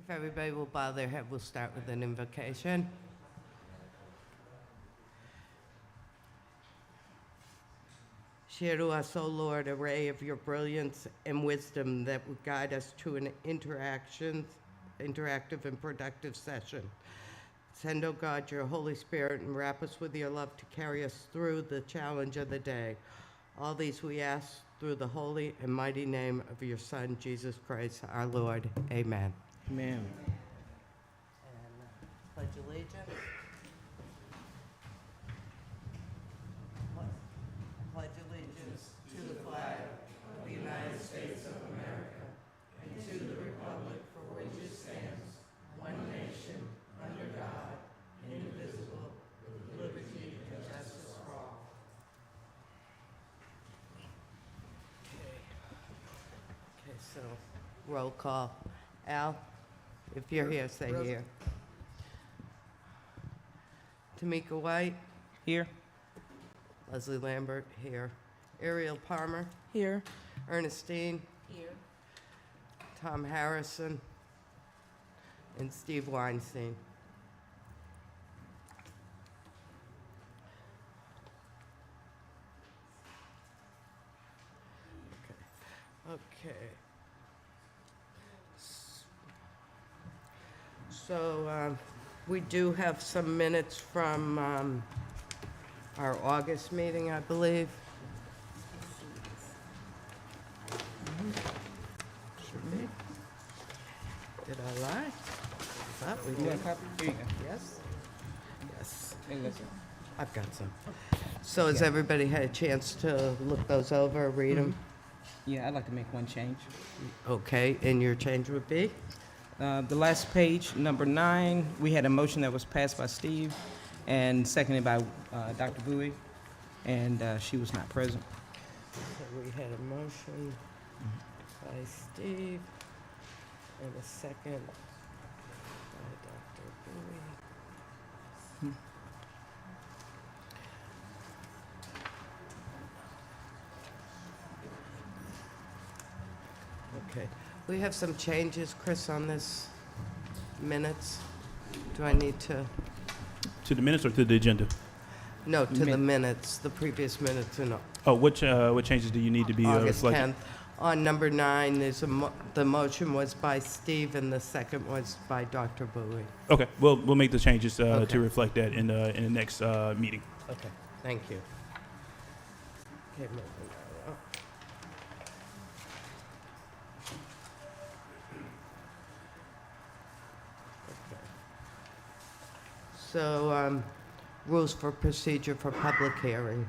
If everybody will bow their head, we'll start with an invocation. Share to us, O Lord, a ray of your brilliance and wisdom that would guide us to an interactive and productive session. Send, O God, your Holy Spirit and wrap us with your love to carry us through the challenge of the day. All these we ask through the holy and mighty name of your Son, Jesus Christ, our Lord. Amen. Amen. And pledge allegiance. Pledge allegiance to the flag of the United States of America and to the republic for which it stands, one nation, under God, indivisible, with liberty and justice for all. Okay, so roll call. Al, if you're here, say here. Tamika White, Here. Leslie Lambert, here. Ariel Palmer, Here. Ernestine, Here. Tom Harrison, and Steve Weinstein. Okay. So we do have some minutes from our August meeting, I believe. Should be. Did I lie? Thought we You want did. a copy? Here you go. Yes? Yes, Hey, listen. I've got some. So has everybody had a chance to look those over, read them? Yeah, I'd like to make one change. Okay, and your change would be? The last page, number 9, we had a motion that was passed by Steve and seconded by Dr. Bowie, and she was not present. So we had a motion by Steve and a second by Dr. Bowie. Okay, we have some changes, Chris, on this minutes. Do I need to? To the minutes or to the agenda? No, to the minutes, the previous minutes in Oh, what changes do you need to be August reflected? 10th. On number 9, there's the motion was by Steve and the second was by Dr. Bowie. Okay, we'll make the changes Okay. to reflect that in the next meeting. Okay, thank you. Okay, moving on. Okay. So, rules for procedure for public hearing.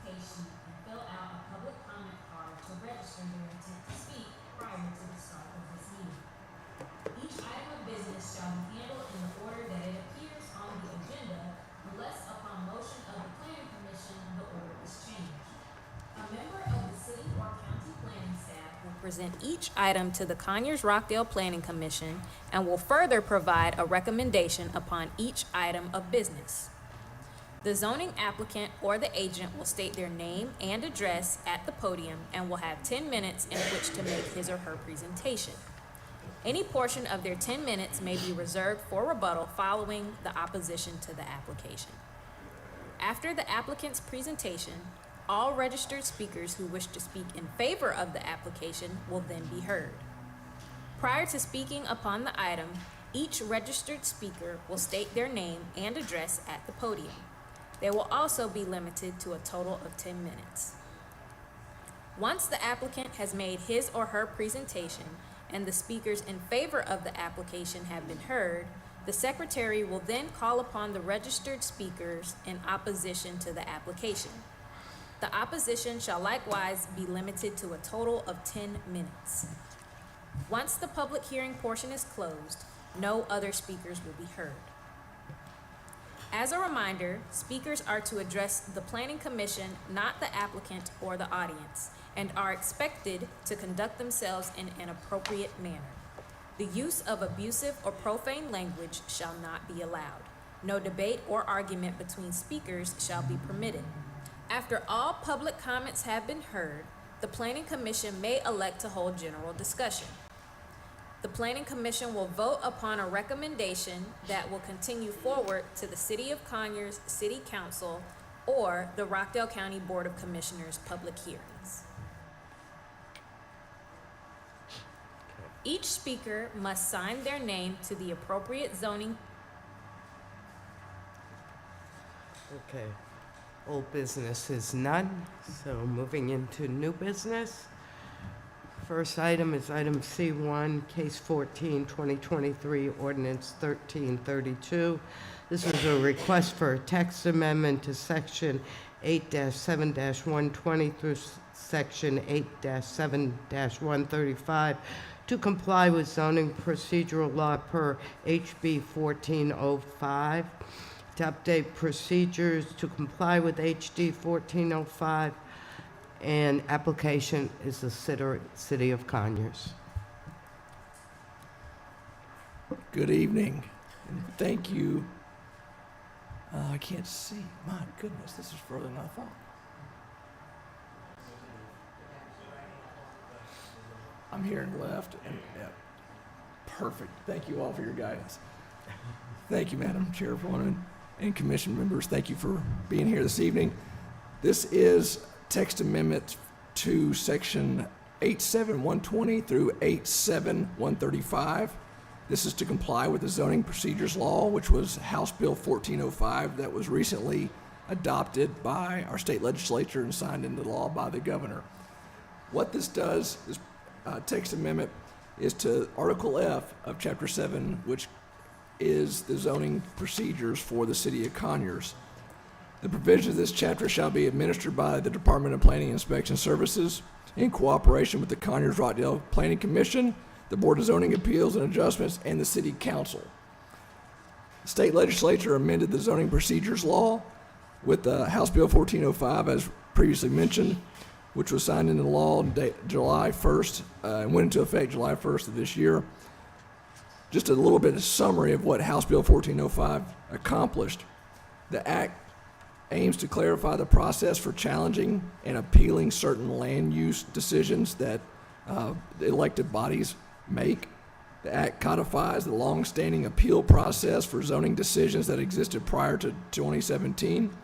Application and fill out a public comment card to register your intent to speak prior to the start of this meeting. Each item of business shall be handled in the order that it appears on the agenda unless upon motion of the planning commission the order is changed. A member of the city or county planning staff will present each item to the Conyers-Rockdale Planning Commission and will further provide a recommendation upon each item of business. The zoning applicant or the agent will state their name and address at the podium and will have 10 minutes in which to make his or her presentation. Any portion of their 10 minutes may be reserved for rebuttal following the opposition to the application. After the applicant's presentation, all registered speakers who wish to speak in favor of the application will then be heard. Prior to speaking upon the item, each registered speaker will state their name and address at the podium. They will also be limited to a total of 10 minutes. Once the applicant has made his or her presentation and the speakers in favor of the application have been heard, the secretary will then call upon the registered speakers in opposition to the application. The opposition shall likewise be limited to a total of 10 minutes. Once the public hearing portion is closed, no other speakers will be heard. As a reminder, speakers are to address the Planning Commission, not the applicant or the audience, and are expected to conduct themselves in an appropriate manner. The use of abusive or profane language shall not be allowed. No debate or argument between speakers shall be permitted. After all public comments have been heard, The Planning Commission may elect to hold general discussion. The Planning Commission will vote upon a recommendation that will continue forward to the City of Conyers City Council or the Rockdale County Board of Commissioners public hearings. Each speaker must sign their name to the appropriate zoning. Okay. Old business is none, so moving into new business. First item is item C1, case 14, 2023, ordinance 1332. This is a request for a text amendment to section 8-7-120 through section 8-7-135 to comply with zoning procedural law per HB 1405, to update procedures to comply with HD 1405, and application is the City of Conyers. Good evening, and thank you. I can't see. My goodness, this is further than I thought. I'm hearing left, and yeah, perfect. Thank you all for your guidance. Thank you, Madam Chairwoman and Commission members. Thank you for being here this evening. This is text amendment to section 87120 through 87135. This is to comply with the zoning procedures law, which was House Bill 1405 that was recently adopted by our state legislature and signed into law by the governor. What this does, this text amendment, is to Article F of Chapter 7, which is the zoning procedures for the City of Conyers. The provisions of this chapter shall be administered by the Department of Planning and Inspection Services in cooperation with the Conyers-Rockdale Planning Commission, the Board of Zoning Appeals and Adjustments, and the City Council. The state legislature amended the zoning procedures law with House Bill 1405, as previously mentioned, which was signed into law on July 1st and went into effect July 1st of this year. Just a little bit of summary of what House Bill 1405 accomplished. The act aims to clarify the process for challenging and appealing certain land use decisions that the elected bodies make. The act codifies the long-standing appeal process for zoning decisions that existed prior to 2017,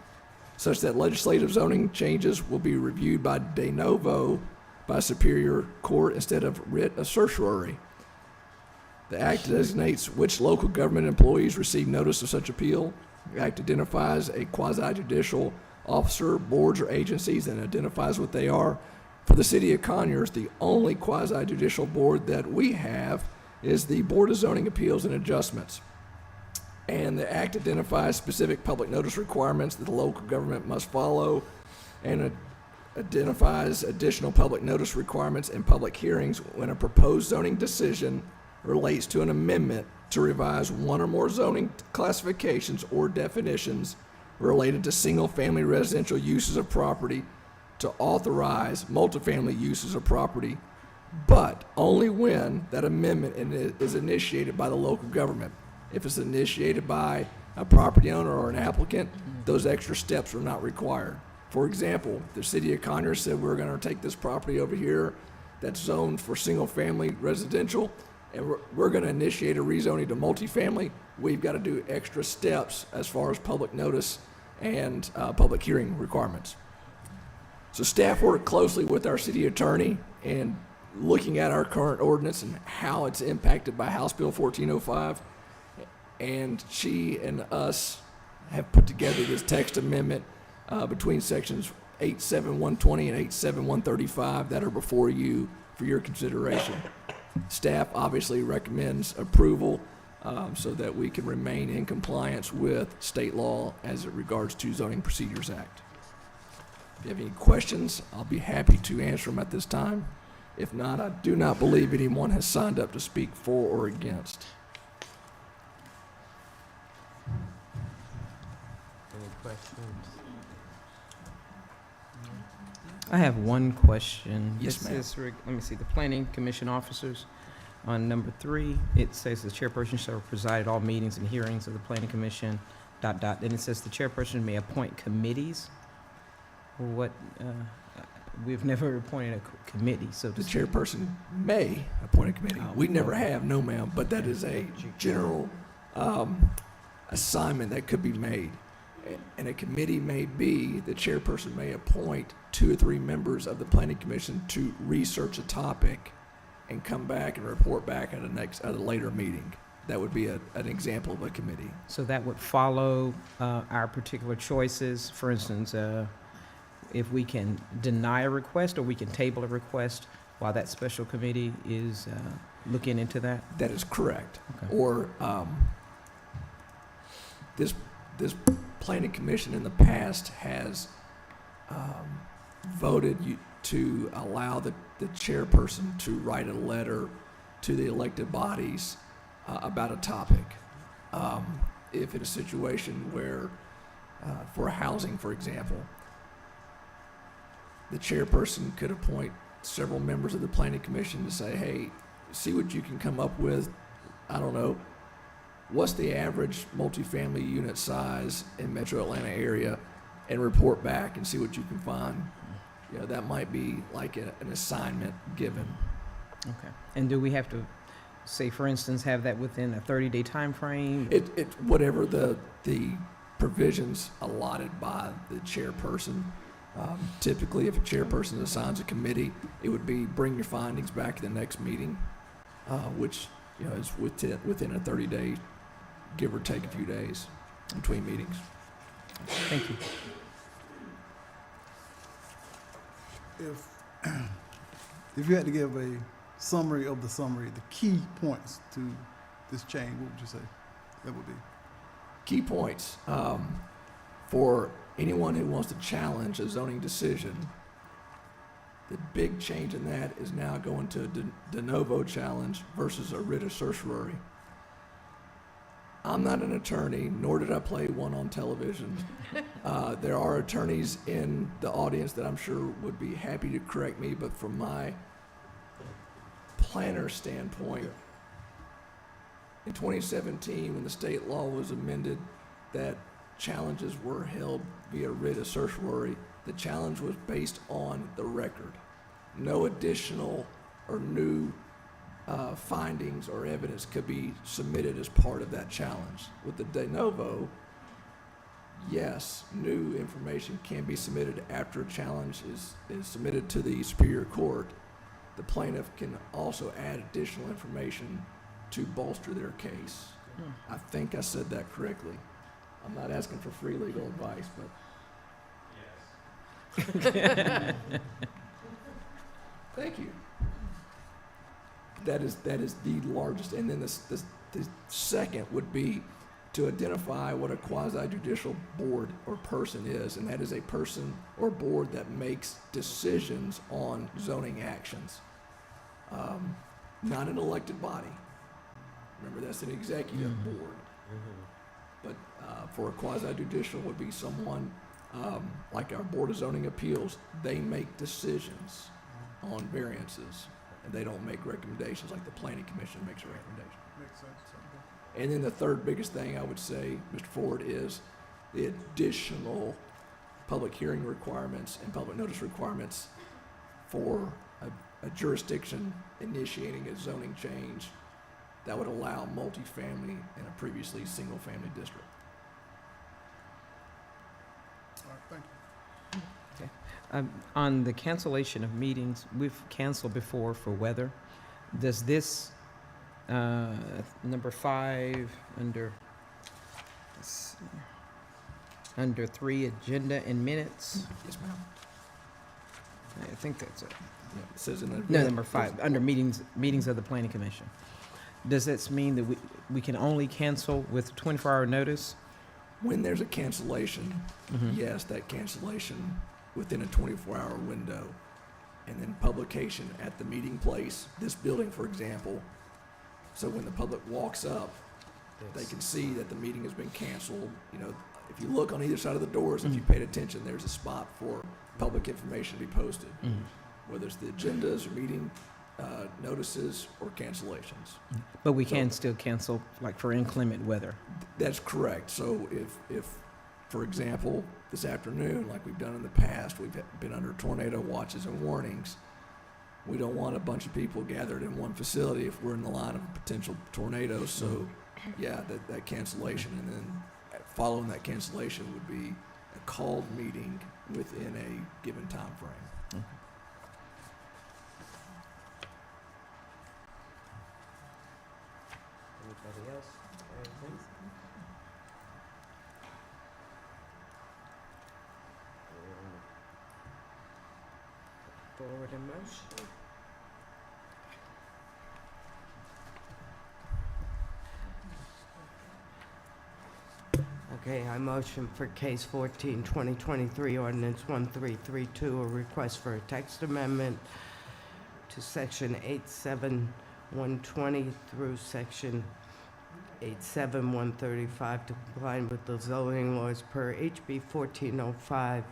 such that legislative zoning changes will be reviewed by de novo by Superior Court instead of writ of certiorari. The act designates which local government employees receive notice of such appeal. The act identifies a quasi-judicial officer, boards, or agencies, and identifies what they are. For the City of Conyers, the only quasi-judicial board that we have is the Board of Zoning Appeals and Adjustments. And the act identifies specific public notice requirements that the local government must follow, and identifies additional public notice requirements and public hearings when a proposed zoning decision relates to an amendment to revise one or more zoning classifications or definitions related to single-family residential uses of property to authorize multifamily uses of property, but only when that amendment is initiated by the local government. If it's initiated by a property owner or an applicant, those extra steps are not required. For example, the City of Conyers said we're going to take this property over here that's zoned for single-family residential, and we're going to initiate a rezoning to multifamily. We've got to do extra steps as far as public notice and public hearing requirements. So staff worked closely with our city attorney and looking at our current ordinance and how it's impacted by House Bill 1405. And she and us have put together this text amendment between sections 87120 and 87135 that are before you for your consideration. Staff obviously recommends approval so that we can remain in compliance with state law as it regards to Zoning Procedures Act. If you have any questions, I'll be happy to answer them at this time. If not, I do not believe anyone has signed up to speak for or against. Any questions? I have one question. Yes, This ma'am. is let me see, the Planning Commission officers. On number 3, it says the chairperson shall preside at all meetings and hearings of the Planning Commission, ... Then it says the chairperson may appoint committees. What, we've never appointed a committee, so to The speak. chairperson may appoint a committee. Oh, We never okay. have, no ma'am, but that is a general assignment that could be made. And a committee may be, the chairperson may appoint 2 or 3 members of the planning commission to research a topic and come back and report back at a later meeting. That would be an example of a committee. So that would follow our particular choices. For instance, if we can deny a request or we can table a request while that special committee is looking into that? That is correct. Okay. Or this planning commission in the past has voted to allow the chairperson to write a letter to the elected bodies about a topic. If in a situation where, for housing, for example, the chairperson could appoint several members of the planning commission to say, hey, see what you can come up with. I don't know, what's the average multifamily unit size in metro Atlanta area, and report back and see what you can find. You know, that might be like an assignment given. Okay. And do we have to, say, for instance, have that within a 30-day time frame? It whatever the provisions allotted by the chairperson. Typically, if a chairperson assigns a committee, it would be bring your findings back at the next meeting, which, you know, is within a 30-day, give or take a few days between meetings. Thank you. If you had to give a summary of the summary, the key points to this change, what would you say that would be? Key points for anyone who wants to challenge a zoning decision. The big change in that is now going to a de novo challenge versus a writ of certiorari. I'm not an attorney, nor did I play one on television. There are attorneys in the audience that I'm sure would be happy to correct me, but from my planner standpoint, in 2017, when the state law was amended, that challenges were held via writ of certiorari. The challenge was based on the record. No additional or new findings or evidence could be submitted as part of that challenge. With the de novo, yes, new information can be submitted after a challenge is submitted to the Superior Court. The plaintiff can also add additional information to bolster their case. I think I said that correctly. I'm not asking for free legal advice, but. Thank you. That is the largest, and then the second would be to identify what a quasi-judicial board or person is, and that is a person or board that makes decisions on zoning actions. Not an elected body. Remember, that's an executive board. But for a quasi-judicial would be someone like our Board of Zoning Appeals. They make decisions on variances, and they don't make recommendations like the Planning Commission makes a recommendation. Makes sense. And then the third biggest thing I would say, Mr. Ford, is the additional public hearing requirements and public notice requirements for a jurisdiction initiating a zoning change that would allow multifamily in a previously single-family district. All right, thank you. On the cancellation of meetings, we've canceled before for weather. Does this, number 5, under 3, agenda and minutes? Yes, ma'am. I think that's it. Yeah, it says in the. No, number 5, under meetings of the planning commission. Does this mean that we can only cancel with 24-hour notice? When there's a cancellation, yes, that cancellation within a 24-hour window, and then publication at the meeting place, this building, for example, so when the public walks up, they can see that the meeting has been canceled. You know, if you look on either side of the doors, if you paid attention, there's a spot for public information to be posted, whether it's the agendas or meeting notices or cancellations. But we can still cancel, like for inclement weather. That's correct. So if, for example, this afternoon, like we've done in the past, we've been under tornado watches and warnings. We don't want a bunch of people gathered in one facility if we're in the line of a potential tornado. So, yeah, that cancellation, and then following that cancellation would be a called meeting within a given time frame. Anybody else? Anything? Forward a motion. Okay, I motion for case 14, 2023, ordinance 1332, a request for a text amendment to section 87120 through section 87135 to comply with the zoning laws per HB 1405.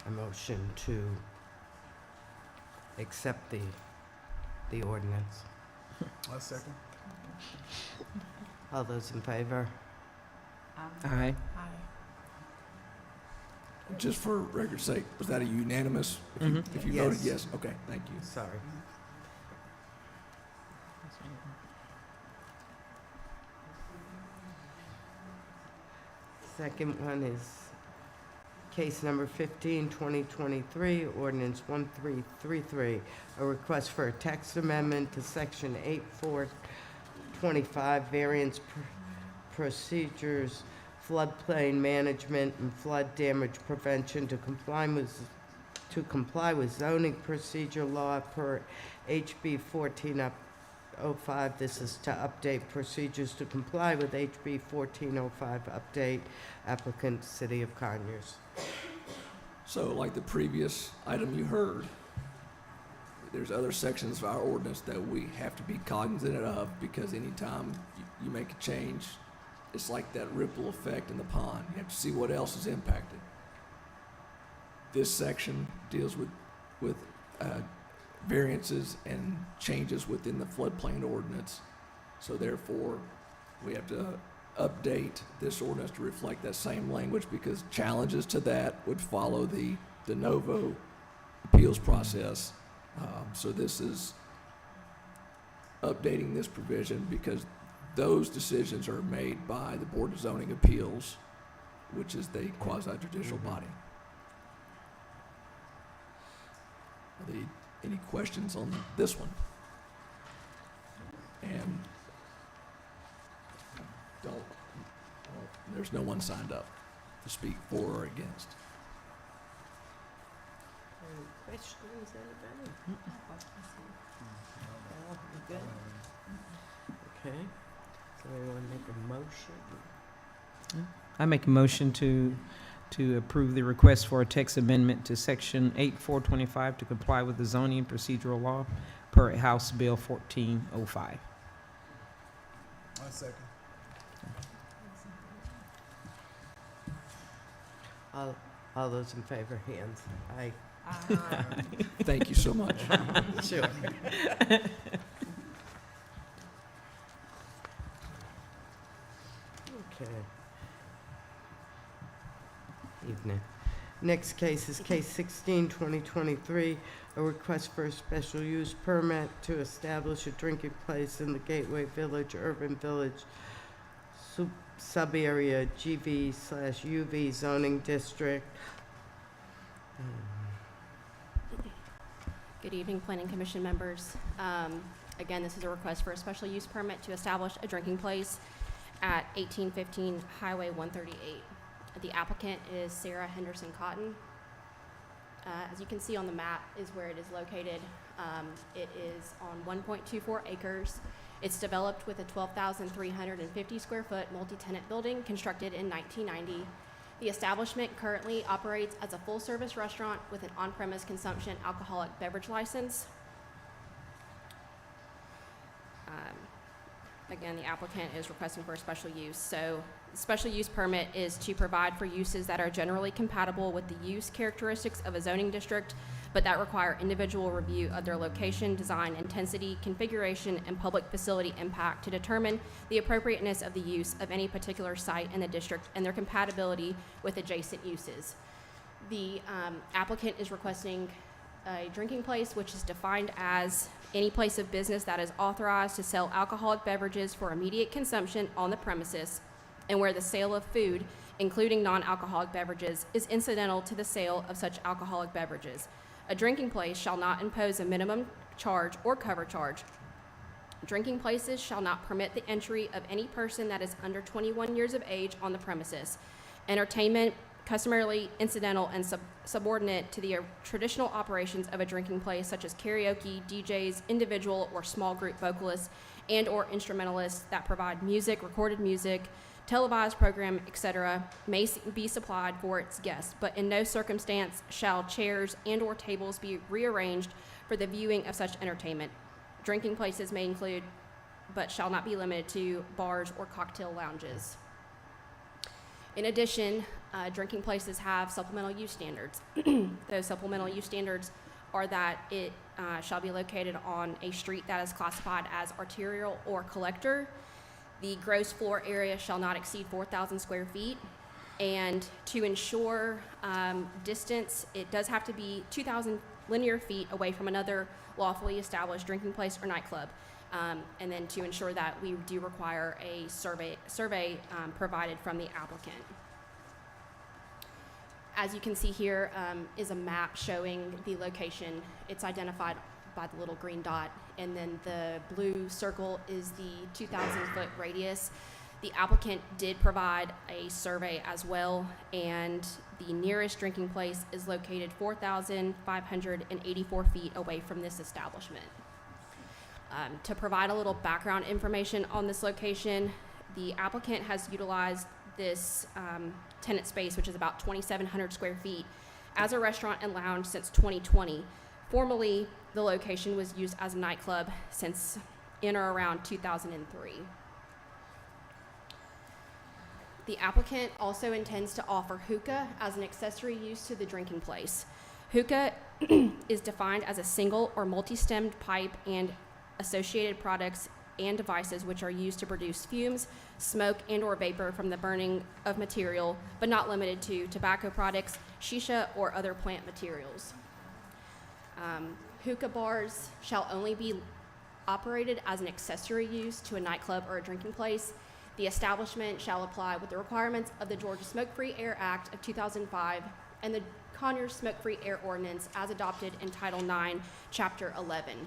A motion to accept the ordinance. A second. All those in favor? Aye. Just for record's sake, was that a unanimous? If you Yes. voted yes, okay, thank you. Sorry. Second one is case number 15, 2023, ordinance 1333, a request for a text amendment to section 8425, variance procedures, floodplain management and flood damage prevention to comply with zoning procedure law per HB 1405. This is to update procedures to comply with HB 1405, update applicant, City of Conyers. So like the previous item you heard, there's other sections of our ordinance that we have to be cognizant of, because anytime you make a change, it's like that ripple effect in the pond. You have to see what else is impacted. This section deals with variances and changes within the floodplain ordinance. So therefore, we have to update this ordinance to reflect that same language, because challenges to that would follow the de novo appeals process. So this is updating this provision because those decisions are made by the Board of Zoning Appeals, which is the quasi-judicial body. Are there any questions on this one? And there's no one signed up to speak for or against. Any questions, anybody? Al, you good? Okay, so anyone make a motion? I make a motion to approve the request for a text amendment to section 8425 to comply with the zoning and procedural law per House Bill 1405. A second. All those in favor, hands. Aye. Thank you so much. Sure. Okay. Evening. Next case is case 16, 2023, a request for a special use permit to establish a drinking place in the Gateway Village, Urban Village, sub-area GV/UV zoning district. Good evening, Planning Commission members. Again, this is a request for a special use permit to establish a drinking place at 1815 Highway 138. The applicant is Sarah Henderson Cotton. As you can see on the map is where it is located. It is on 1.24 acres. It's developed with a 12,350 square foot multi-tenant building constructed in 1990. The establishment currently operates as a full-service restaurant with an on-premise consumption alcoholic beverage license. Again, the applicant is requesting for a special use. So the special use permit is to provide for uses that are generally compatible with the use characteristics of a zoning district, but that require individual review of their location, design, intensity, configuration, and public facility impact to determine the appropriateness of the use of any particular site in the district and their compatibility with adjacent uses. The applicant is requesting a drinking place, which is defined as any place of business that is authorized to sell alcoholic beverages for immediate consumption on the premises, and where the sale of food, including non-alcoholic beverages, is incidental to the sale of such alcoholic beverages. A drinking place shall not impose a minimum charge or cover charge. Drinking places shall not permit the entry of any person that is under 21 years of age on the premises. Entertainment, customarily incidental and subordinate to the traditional operations of a drinking place, such as karaoke, DJs, individual or small group vocalists, and or instrumentalists that provide music, recorded music, televised program, etc., may be supplied for its guests, but in no circumstance shall chairs and or tables be rearranged for the viewing of such entertainment. Drinking places may include, but shall not be limited to, bars or cocktail lounges. In addition, drinking places have supplemental use standards. Those supplemental use standards are that it shall be located on a street that is classified as arterial or collector. The gross floor area shall not exceed 4,000 square feet. And to ensure distance, it does have to be 2,000 linear feet away from another lawfully established drinking place or nightclub. And then to ensure that we do require a survey provided from the applicant. As you can see here is a map showing the location. It's identified by the little green dot, and then the blue circle is the 2,000-foot radius. The applicant did provide a survey as well, and the nearest drinking place is located 4,584 feet away from this establishment. To provide a little background information on this location, the applicant has utilized this tenant space, which is about 2,700 square feet, as a restaurant and lounge since 2020. Formerly, the location was used as a nightclub since in or around 2003. The applicant also intends to offer hookah as an accessory use to the drinking place. Hookah is defined as a single or multi-stemmed pipe and associated products and devices which are used to produce fumes, smoke, and or vapor from the burning of material, but not limited to tobacco products, shisha, or other plant materials. Hookah bars shall only be operated as an accessory use to a nightclub or a drinking place. The establishment shall apply with the requirements of the Georgia Smoke-Free Air Act of 2005 and the Conyers Smoke-Free Air Ordinance as adopted in Title IX, Chapter 11.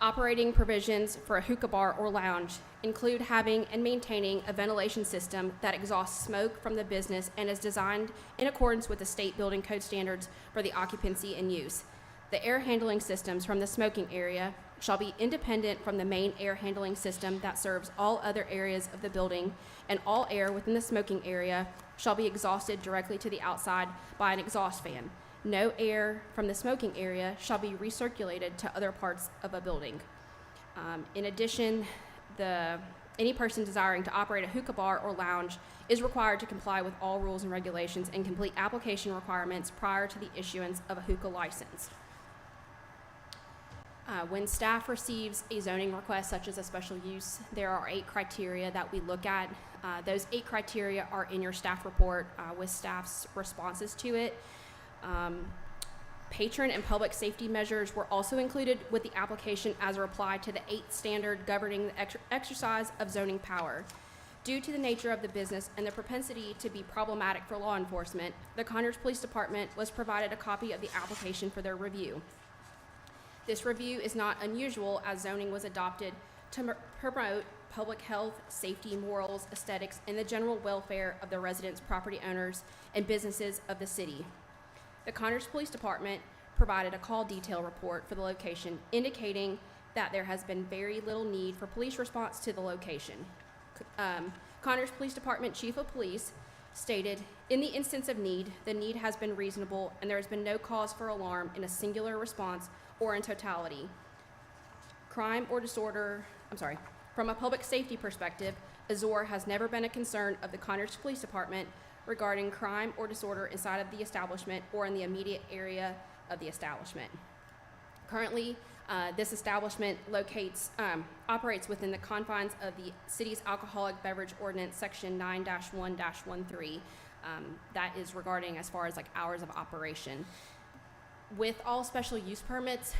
Operating provisions for a hookah bar or lounge include having and maintaining a ventilation system that exhausts smoke from the business and is designed in accordance with the state building code standards for the occupancy and use. The air handling systems from the smoking area shall be independent from the main air handling system that serves all other areas of the building, and all air within the smoking area shall be exhausted directly to the outside by an exhaust fan. No air from the smoking area shall be recirculated to other parts of a building. In addition, any person desiring to operate a hookah bar or lounge is required to comply with all rules and regulations and complete application requirements prior to the issuance of a hookah license. When staff receives a zoning request such as a special use, there are 8 criteria that we look at. Those 8 criteria are in your staff report with staff's responses to it. Patron and public safety measures were also included with the application as a reply to the 8th standard governing the exercise of zoning power. Due to the nature of the business and the propensity to be problematic for law enforcement, the Conyers Police Department was provided a copy of the application for their review. This review is not unusual, as zoning was adopted to promote public health, safety, morals, aesthetics, and the general welfare of the residents, property owners, and businesses of the city. The Conyers Police Department provided a call detail report for the location, indicating that there has been very little need for police response to the location. Conyers Police Department Chief of Police stated, "In the instance of need, the need has been reasonable and there has been no cause for alarm in a singular response or in totality. Crime or disorder, from a public safety perspective, Azor has never been a concern of the Conyers Police Department regarding crime or disorder inside of the establishment or in the immediate area of the establishment. Currently, this establishment operates within the confines of the city's alcoholic beverage ordinance, section 9-1-13. That is regarding as far as like hours of operation. With all special use permits,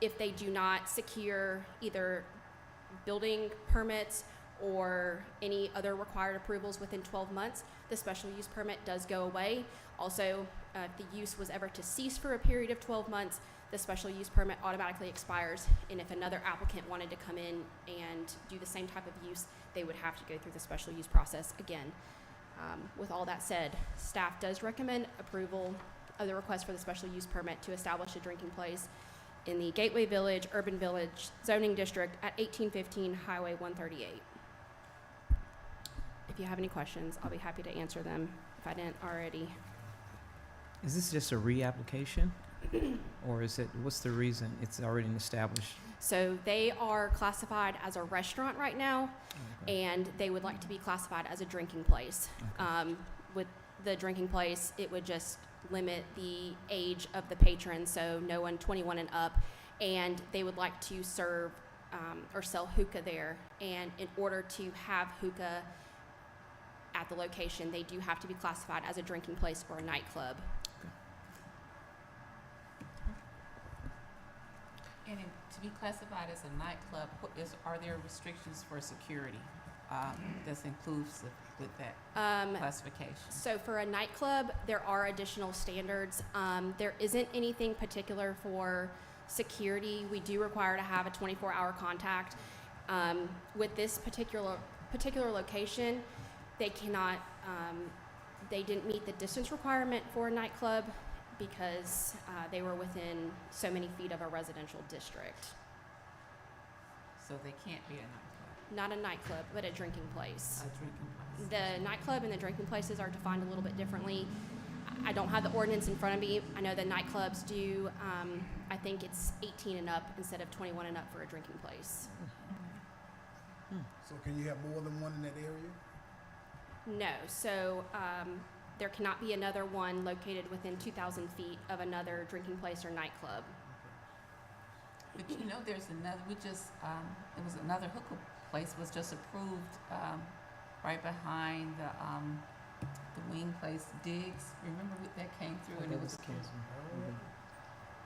if they do not secure either building permits or any other required approvals within 12 months, the special use permit does go away. Also, if the use was ever to cease for a period of 12 months, the special use permit automatically expires, and if another applicant wanted to come in and do the same type of use, they would have to go through the special use process again. With all that said, staff does recommend approval of the request for the special use permit to establish a drinking place in the Gateway Village Urban Village zoning district at 1815 Highway 138. If you have any questions, I'll be happy to answer them if I didn't already. Is this just a reapplication? Or is it, what's the reason it's already established? So they are classified as a restaurant right now, Okay. and they would like to be classified as a drinking place. Okay. With the drinking place, it would just limit the age of the patron, so no one 21 and up, and they would like to serve or sell hookah there. And in order to have hookah at the location, they do have to be classified as a drinking place or a nightclub. And to be classified as a nightclub, are there restrictions for security that's inclusive with that classification? So for a nightclub, there are additional standards. There isn't anything particular for security. We do require to have a 24-hour contact. With this particular location, they cannot, they didn't meet the distance requirement for a nightclub because they were within so many feet of a residential district. So they can't be a nightclub, Not a nightclub, but a drinking place. a drinking place. The nightclub and the drinking places are defined a little bit differently. I don't have the ordinance in front of me. I know that nightclubs do, I think it's 18 and up instead of 21 and up for a drinking place. So can you have more than one in that area? No, so there cannot be another one located within 2,000 feet of another drinking place or nightclub. But you know, there's another, there was another hookah place was just approved right behind the wing place, Diggs. Remember that came through and it was,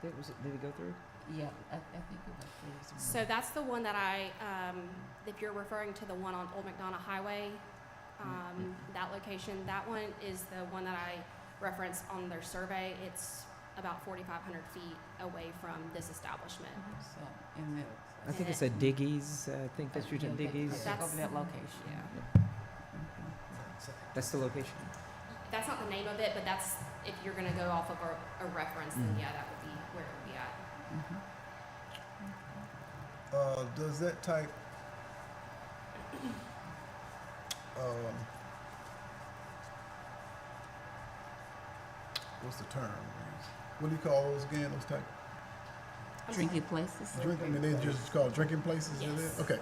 Did it go through? yeah, I think it went through. So that's the one that if you're referring to the one on Old McDonough Highway, that location, that one is the one that I referenced on their survey. It's about 4,500 feet away from this establishment. So, in the. I think it's a Diggy's, I think that's your Diggy's. That's over that location. Yeah. That's the location. That's not the name of it, but that's, if you're gonna go off of a reference, then yeah, that would be where it would be at. Does that type, what's the term? What do you call those again, those type? Drinking places. Drinking, I mean, they just called drinking places, is Yes. it? Okay.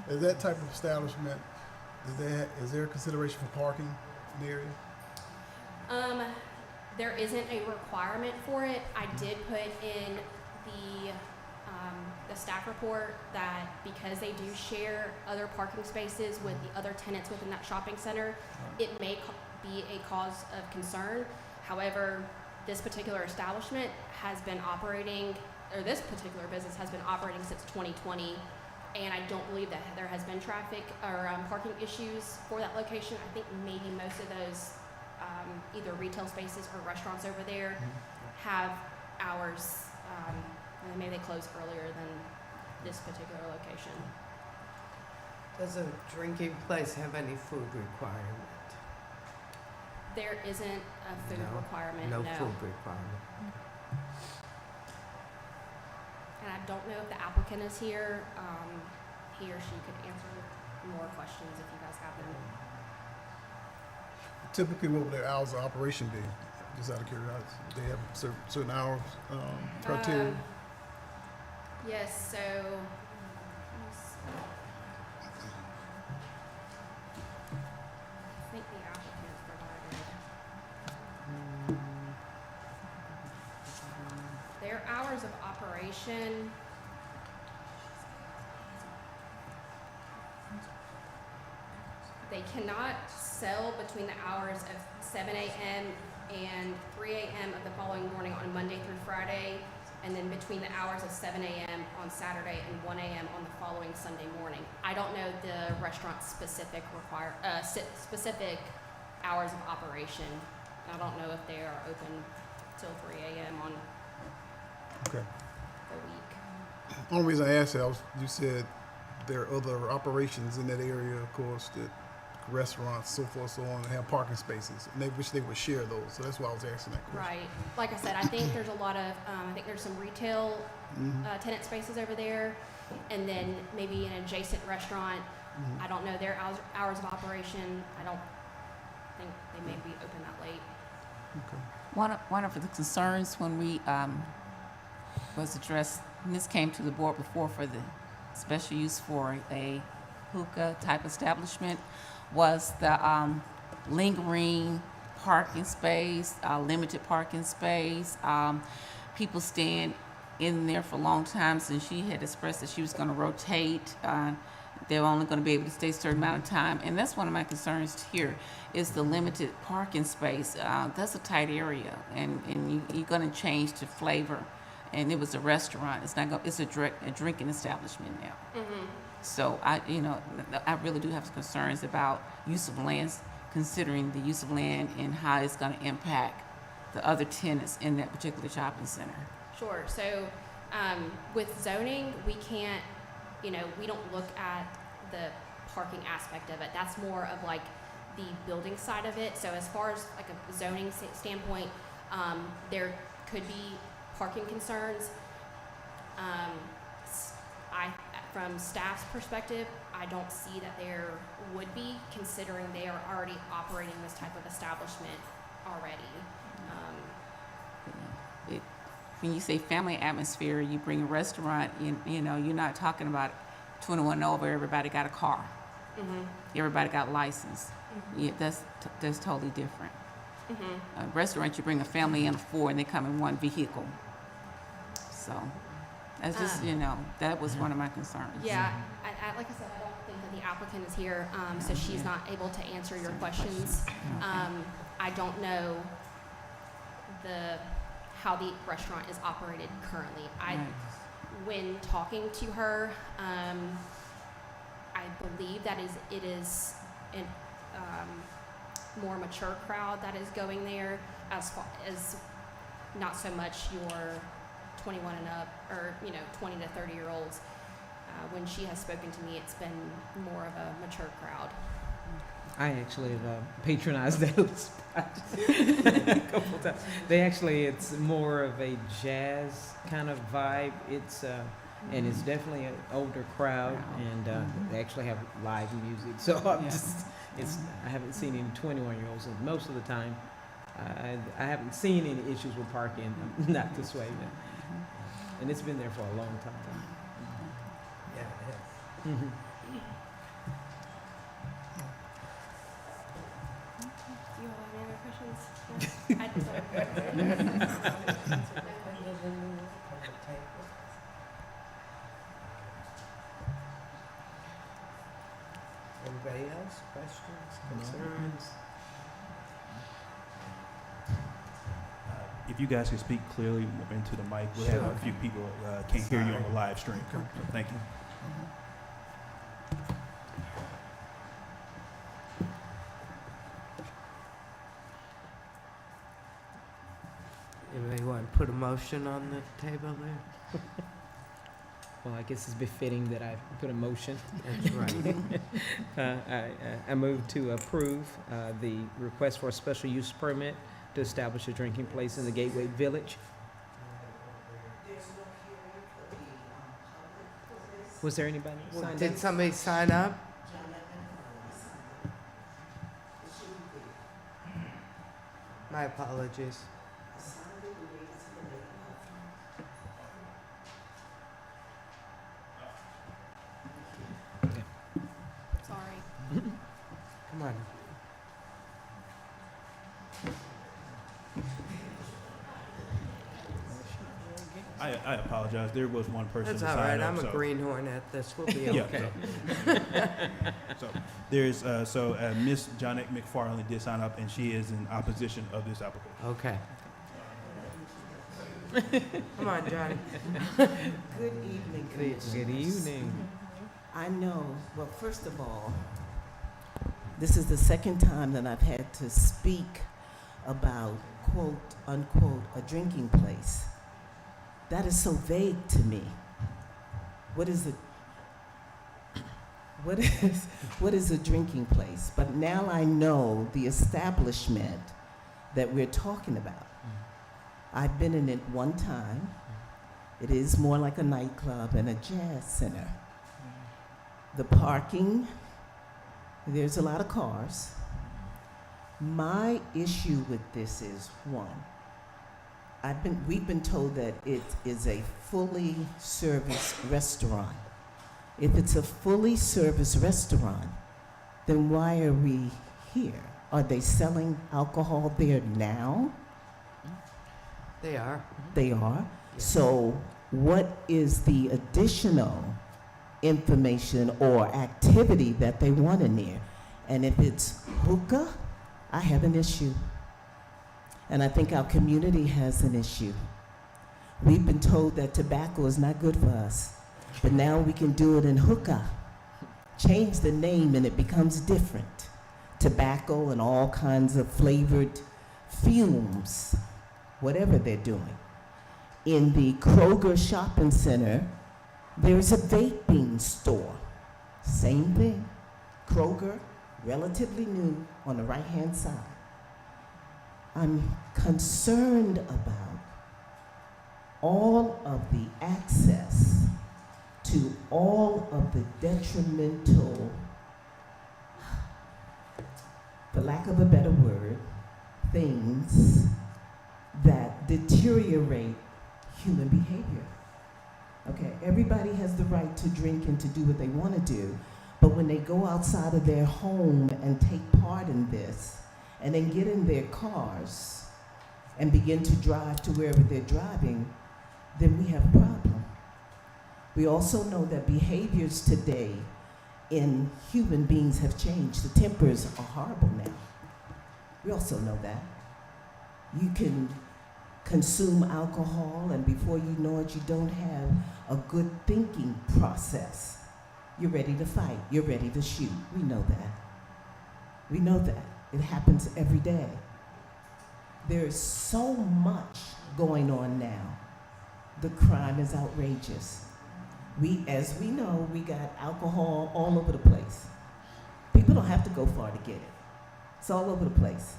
Is that type of establishment, is there consideration for parking in the area? There isn't a requirement for it. I did put in the staff report that because they do share other parking spaces with the other tenants within that shopping center, it may be a cause of concern. However, this particular establishment has been operating, or this particular business has been operating since 2020, and I don't believe that there has been traffic or parking issues for that location. I think maybe most of those either retail spaces or restaurants over there have hours, and maybe they close earlier than this particular location. Does a drinking place have any food requirement? There isn't a food No, requirement, No no. food requirement. And I don't know if the applicant is here. He or she could answer more questions if you guys have them. Typically, what would their hours of operation be? Just out of curiosity, they have certain hours criteria? Yes, so, let me see. I think the applicant provided. hours of operation, they cannot sell between the hours of 7 a.m. and 3 a.m. of the following morning on Monday through Friday, and then between the hours of 7 a.m. on Saturday and 1 a.m. on the following Sunday morning. I don't know the restaurant's specific specific hours of operation. I don't know if they are open till 3 a.m. on Okay. the week. Only reason I asked that, you said there are other operations in that area, of course, that restaurants, so forth, so on, have parking spaces, and they wish they would share those. So that's why I was asking that question. Right. Like I said, I think there's a lot of, I think there's some retail tenant spaces over there, and then maybe an adjacent restaurant. I don't know their hours of operation. I don't think they may be open that late. Okay. One of the concerns when we was addressed, and this came to the board before for the special use for a hookah type establishment, was the lingering parking space, limited parking space, people staying in there for long times, and she had expressed that she was going to rotate. They're only going to be able to stay a certain amount of time, and that's one of my concerns here, is the limited parking space. That's a tight area, and you're going to change to flavor, and it was a restaurant. It's not. It's a drinking establishment now. So I really do have concerns about use of land, considering the use of land and how it's going to impact the other tenants in that particular shopping center. Sure. So with zoning, we can't, we don't look at the parking aspect of it. That's more of like the building side of it. So as far as like a zoning standpoint, there could be parking concerns. From staff's perspective, I don't see that there would be, considering they are already operating this type of establishment already. When you say family atmosphere, you bring a restaurant, you're not talking about 21 and over, everybody got a car. Everybody got a license. Yeah, that's totally different. A restaurant, you bring a family in of 4 and they come in one vehicle. So that's just, that was one of my concerns. Yeah, like I said, I don't think that the applicant is here, so she's not able to answer your questions. I don't know how the restaurant is operated currently. When talking to her, I believe that it is a more mature crowd that is going there, as far as not so much your 21 and up, or 20 to 30-year-olds. When she has spoken to me, it's been more of a mature crowd. I actually have patronized those spots a couple times. It's more of a jazz kind of vibe. It's and it's definitely an older crowd, and they actually have live music. So I haven't seen any 21-year-olds, and most of the time, I haven't seen any issues with parking. Not this way, and it's been there for a long time. Yeah, it is. Do you all have any other questions? Anybody else? Questions, concerns? If you guys can speak clearly into the mic, we have a few people can't hear you on the live stream. So thank you. Anybody want to put a motion on the table there? Well, I guess it's befitting that I put a motion. That's right. I move to approve the request for a special use permit to establish a drinking place in the Gateway Village. Was there anybody signed up? Did somebody sign up? My apologies. Sorry. Come on. I apologize. There was one person That's to all sign right, up. I'm a so- greenhorn at this, we'll be Yeah, okay. So there's, Miss Janet McFarland did sign up, and she is in opposition of this application. Okay. Come on, Johnny. Good evening, Good Commissioners. evening. I know, well, first of all, this is the second time that I've had to speak about quote, unquote, a drinking place. That is so vague to me. What is a drinking place? But now I know the establishment that we're talking about. I've been in it one time. It is more like a nightclub and a jazz center. The parking, there's a lot of cars. My issue with this is, one, we've been told that it is a fully serviced restaurant. If it's a fully serviced restaurant, then why are we here? Are they selling alcohol there now? They are. They are. So what is the additional information or activity that they want in there? And if it's hookah, I have an issue. And I think our community has an issue. We've been told that tobacco is not good for us, but now we can do it in hookah. Change the name and it becomes different. Tobacco and all kinds of flavored fumes, whatever they're doing. In the Kroger Shopping Center, there's a vaping store. Same thing. Kroger, relatively new, on the right-hand side. I'm concerned about all of the access to all of the detrimental, for lack of a better word, things that deteriorate human behavior. Okay, everybody has the right to drink and to do what they want to do, but when they go outside of their home and take part in this, and then get in their cars and begin to drive to wherever they're driving, then we have a problem. We also know that behaviors today in human beings have changed. The tempers are horrible now. We also know that. You can consume alcohol, and before you know it, you don't have a good thinking process. You're ready to fight. You're ready to shoot. We know that. We know that. It happens every day. There is so much going on now. The crime is outrageous. As we know, we got alcohol all over the place. People don't have to go far to get it. It's all over the place.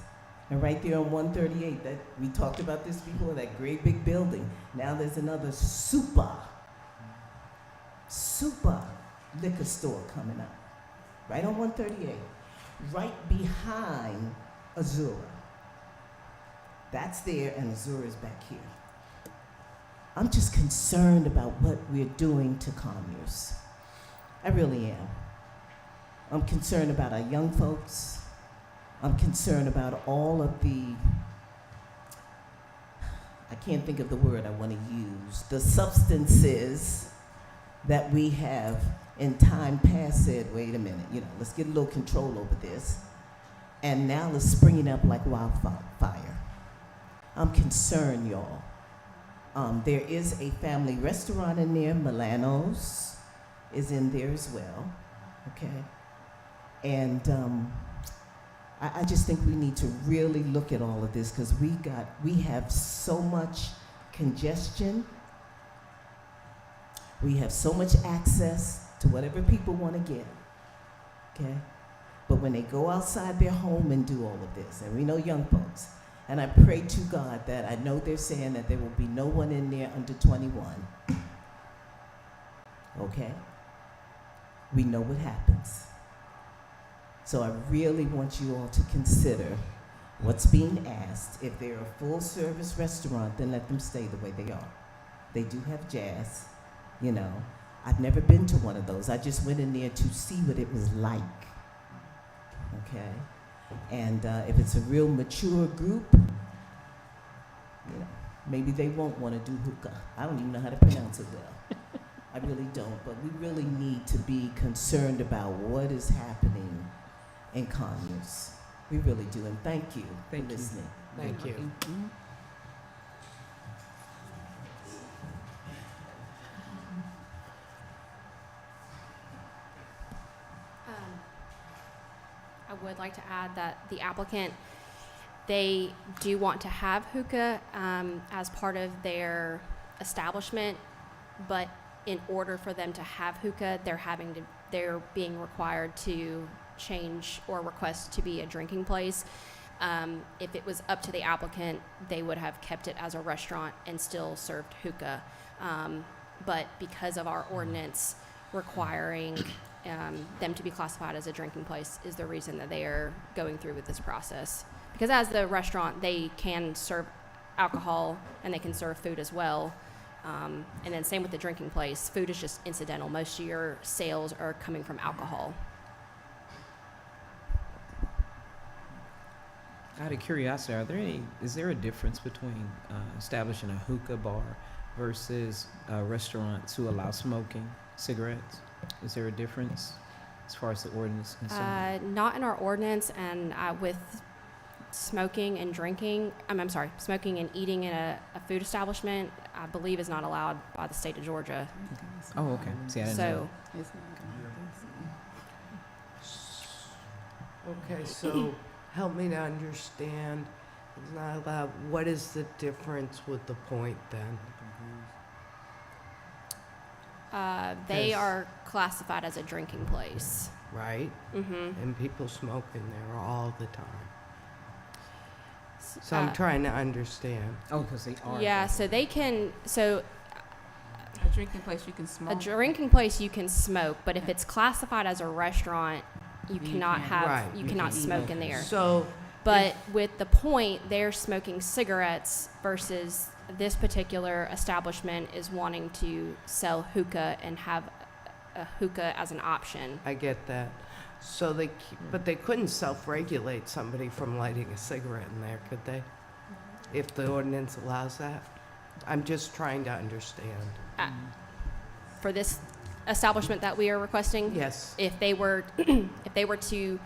And right there on 138, that we talked about this before, that great big building. Now there's another super liquor store coming up. Right on 138. Right behind Azura. That's there and Azura's back here. I'm just concerned about what we're doing to Conyers. I really am. I'm concerned about our young folks. I'm concerned about all of I can't think of the word I want to use, the substances that we have in time past said, wait a minute, let's get a little control over this. And now it's springing up like wildfire. I'm concerned, y'all. There is a family restaurant in there, Milano's is in there as well, okay? And I just think we need to really look at all of this because we have so much congestion. We have so much access to whatever people want to get, okay? But when they go outside their home and do all of this, and we know young folks, and I pray to God that I know they're saying that there will be no one in there under 21, okay? We know what happens. So I really want you all to consider what's being asked. If they're a full-service restaurant, then let them stay the way they are. They do have jazz, I've never been to one of those. I just went in there to see what it was like, okay? And if it's a real mature group, maybe they won't want to do hookah. I don't even know how to pronounce it well. I really don't, but we really need to be concerned about what is happening in Conyers. We really do, and thank you Thank for you. listening. Thank you. Mhm. I would like to add that the applicant, they do want to have hookah as part of their establishment, but in order for them to have hookah, they're being required to change or request to be a drinking place. If it was up to the applicant, they would have kept it as a restaurant and still served hookah. But because of our ordinance requiring them to be classified as a drinking place is the reason that they are going through with this process. Because as the restaurant, they can serve alcohol and they can serve food as well. And then same with the drinking place. Food is just incidental. Most of your sales are coming from alcohol. Out of curiosity, is there a difference between establishing a hookah bar versus restaurants who allow smoking cigarettes? Is there a difference as far as the ordinance is concerned? Not in our ordinance, and with smoking and drinking, smoking and eating in a food establishment, I believe is not allowed by the state of Georgia. Oh, okay. See, I didn't know. So, It's not gonna Okay, so help me to understand. It's not allowed. What is the difference with the point then? they Yes. are classified as a drinking place. Right? Mm-hmm. And people smoke in there all the time. So I'm trying to understand. Oh, because they are. Yeah, so they can, so a drinking place you can a smoke. drinking place you can smoke, but if it's classified as a restaurant, you You cannot can't. have, Right. you You cannot can smoke smoke. in there. So, But with the point, they're smoking cigarettes versus this particular establishment is wanting to sell hookah and have a hookah as an option. I get that. So but they couldn't self-regulate somebody from lighting a cigarette in there, could they? If the ordinance allows that? I'm just trying to understand. For this establishment that we are requesting, Yes, if they were to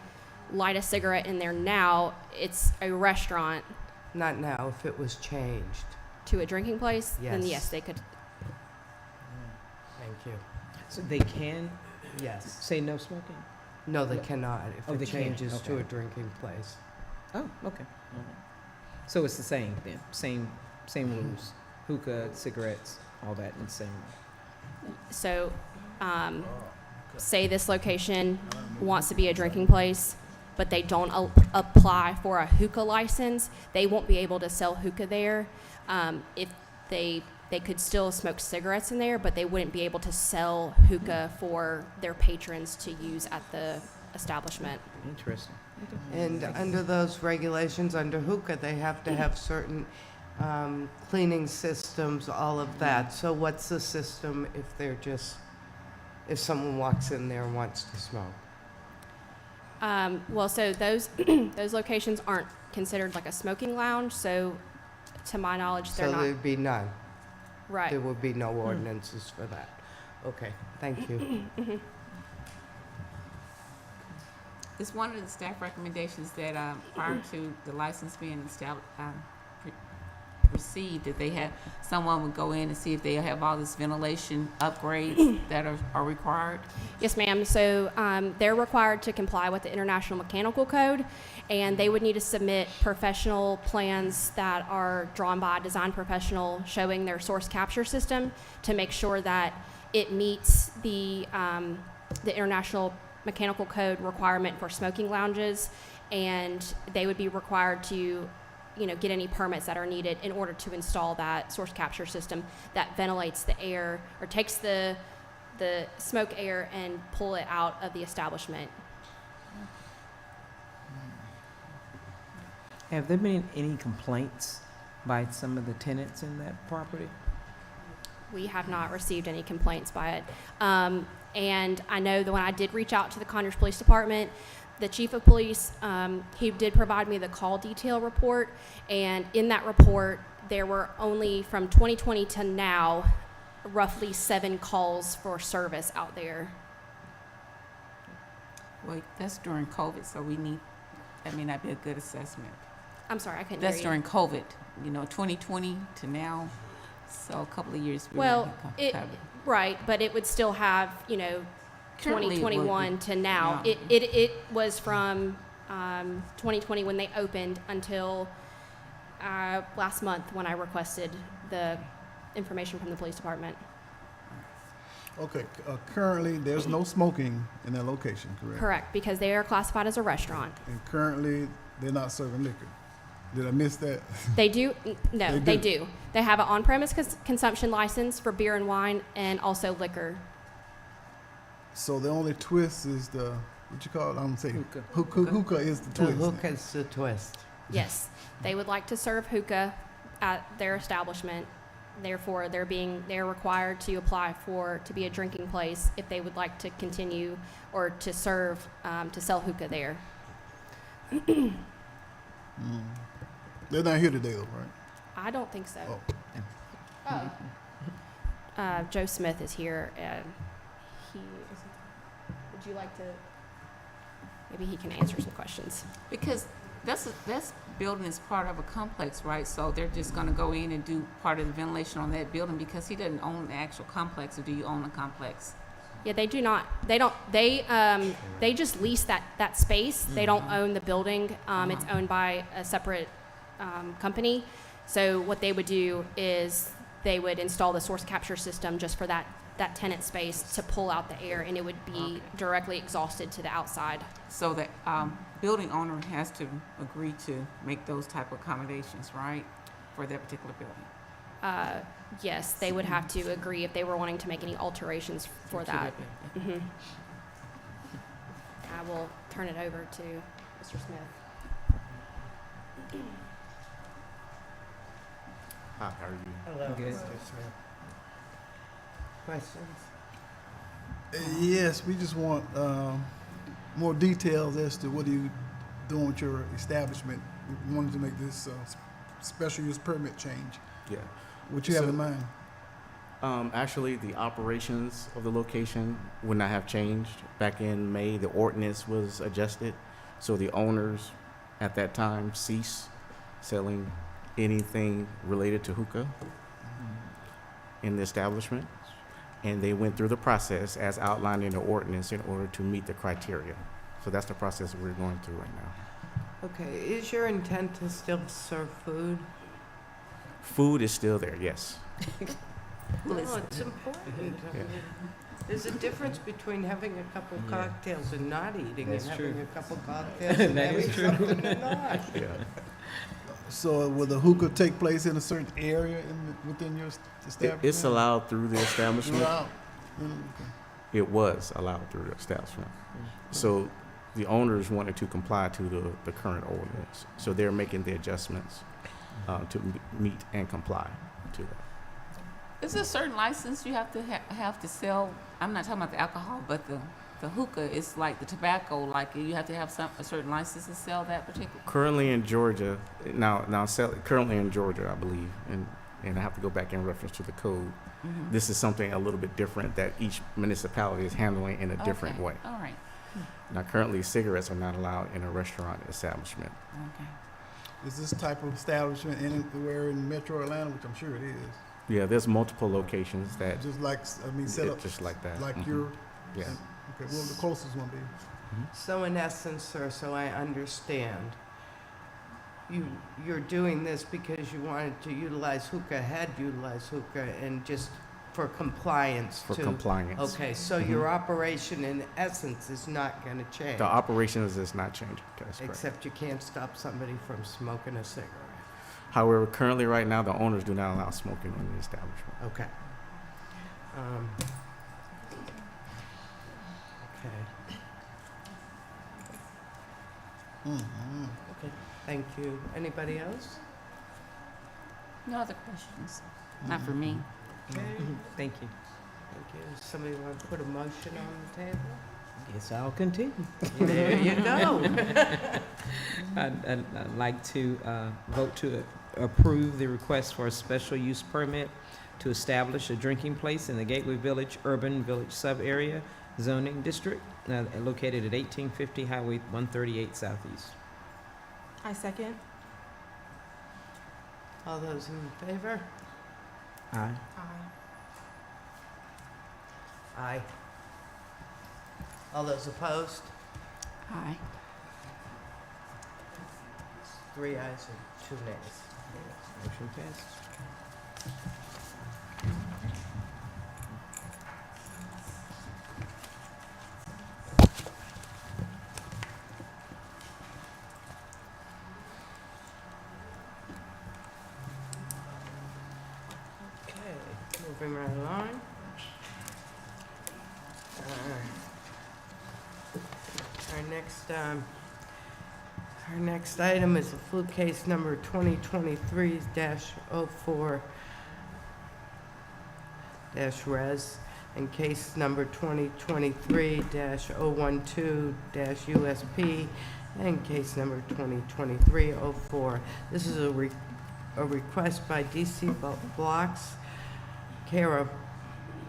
light a cigarette in there now, it's a restaurant not now, if it was changed. to a drinking place, then Yes. yes, they could. Thank you. So they can Yes. say no smoking? No, they cannot if Oh, it they can't. changes to Okay. a drinking place. Oh, okay. All right. So it's the same then, same rules. Hookah, cigarettes, all that in the same. So, say this location wants to be a drinking place, but they don't apply for a hookah license, they won't be able to sell hookah there. If they could still smoke cigarettes in there, but they wouldn't be able to sell hookah for their patrons to use at the establishment. Interesting. And under those regulations, under hookah, they have to have certain cleaning systems, all of that. So what's the system if someone walks in there and wants to smoke? Well, so those those locations aren't considered like a smoking lounge, so to my knowledge, they're So not. there'd be none. Right. There would be no ordinances for that. Okay, thank you. It's one of the staff recommendations that prior to the license being established, received, that they have, someone would go in and see if they have all this ventilation upgrades that are required. Yes, ma'am. So they're required to comply with the International Mechanical Code, and they would need to submit professional plans that are drawn by a design professional showing their source capture system to make sure that it meets the International Mechanical Code requirement for smoking lounges, and they would be required to get any permits that are needed in order to install that source capture system that ventilates the air or takes the smoke air and pull it out of the establishment. Have there been any complaints by some of the tenants in that property? We have not received any complaints by it. And I know that when I did reach out to the Conyers Police Department, the chief of police, he did provide me the call detail report, and in that report, there were only from 2020 to now, roughly 7 calls for service out there. Well, that's during COVID, so that may not be a good assessment. I'm sorry, I couldn't hear That's you. during COVID, 2020 to now, so a couple of years. we Well, really have covered. right, but it would still have, Currently, it would be. 2021 to now. Yeah. It was from 2020 when they opened until last month when I requested the information from the police department. Okay, currently, there's no smoking in that location, correct? Correct, because they are classified as a restaurant. And currently, they're not serving liquor. Did I miss that? They do, no, They they do. do. They have an on-premise consumption license for beer and wine and also liquor. So the only twist is the, what you call it? I'm gonna say, hookah is the The twist. hookah's the twist. Yes, they would like to serve hookah at their establishment. Therefore, they're required to apply to be a drinking place if they would like to continue or to serve, to sell hookah there. They're not here today though, right? I don't think so. Oh. Joe Smith is here, and would you like to, maybe he can answer some questions. Because that's building is part of a complex, right? So they're just gonna go in and do part of the ventilation on that building because he doesn't own the actual complex, or do you own the complex? Yeah, they do not, they just lease that space. They don't own the building. It's owned by a separate, company. So what they would do is they would install the source capture system just for that tenant space to pull out the air, and it would be directly exhausted to the outside. So the building owner has to agree to make those type of accommodations, right, for that particular building? Yes, they would have to agree if they were wanting to make any alterations for that. Mhm. I will turn it over to Mr. Smith. Hi, how are you? Hello, Good. Mr. Smith. Questions? Yes, we just want more details as to what are you doing with your establishment. We wanted to make this special use permit change. Yeah. What you have So- in mind? Actually, the operations of the location would not have changed. Back in May, the ordinance was adjusted, so the owners at that time ceased selling anything related to hookah in the establishment, and they went through the process as outlined in the ordinance in order to meet the criteria. So that's the process we're going through right now. Okay, is your intent to still serve food? Food is still there, yes. No, it's important. Yeah. There's a difference between having a couple cocktails and not eating, That's and true. having a couple cocktails and That is having true. something and not. Yeah. So will the hookah take place in a certain area within your establishment? It's allowed through the establishment. Throughout? It was allowed through the establishment. So the owners wanted to comply to the current ordinance. So they're making the adjustments to meet and comply to that. Is there a certain license you have to have to sell? I'm not talking about the alcohol, but the hookah is like the tobacco. Like you have to have a certain license to sell that particular. Currently in Georgia, currently in Georgia, I believe, and I have to go back in reference to the code. Mm-hmm. This is something a little bit different that each municipality is handling in a different way. All right. Now, currently, cigarettes are not allowed in a restaurant establishment. Okay. Is this type of establishment anywhere in Metro Atlanta, which I'm sure it is? Yeah, there's multiple locations that Just like, set up just like that. like Mhm. your, Yeah. okay, well, the closest one be? So in essence, sir, so I understand, you're doing this because you wanted to utilize hookah, had utilized hookah, and just for compliance For to... compliance. Okay, so your operation in essence is not going to change, The operations is not changing. That's correct. except you can't stop somebody from smoking a cigarette. However, currently, right now, the owners do not allow smoking in the establishment. Okay. Okay. Mm-hmm. Okay, thank you. Anybody else? No other questions? Not for me. Okay, Thank you. thank you. Somebody want to put a motion on the table? Guess I'll continue. There you go. I'd like to vote to approve the request for a special use permit to establish a drinking place in the Gateway Village Urban Village Sub-Area zoning district located at 1850 Highway 138 Southeast. I second. All those in favor? Aye. Aye. Aye. All those opposed? Aye. 3 ayes and 2 nays. Motion passes. Okay, moving right along. Our next item is a flu case number 2023-04-Res and case number 2023-012-USP and case number 2023-04. This is a request by DC Blocks, care of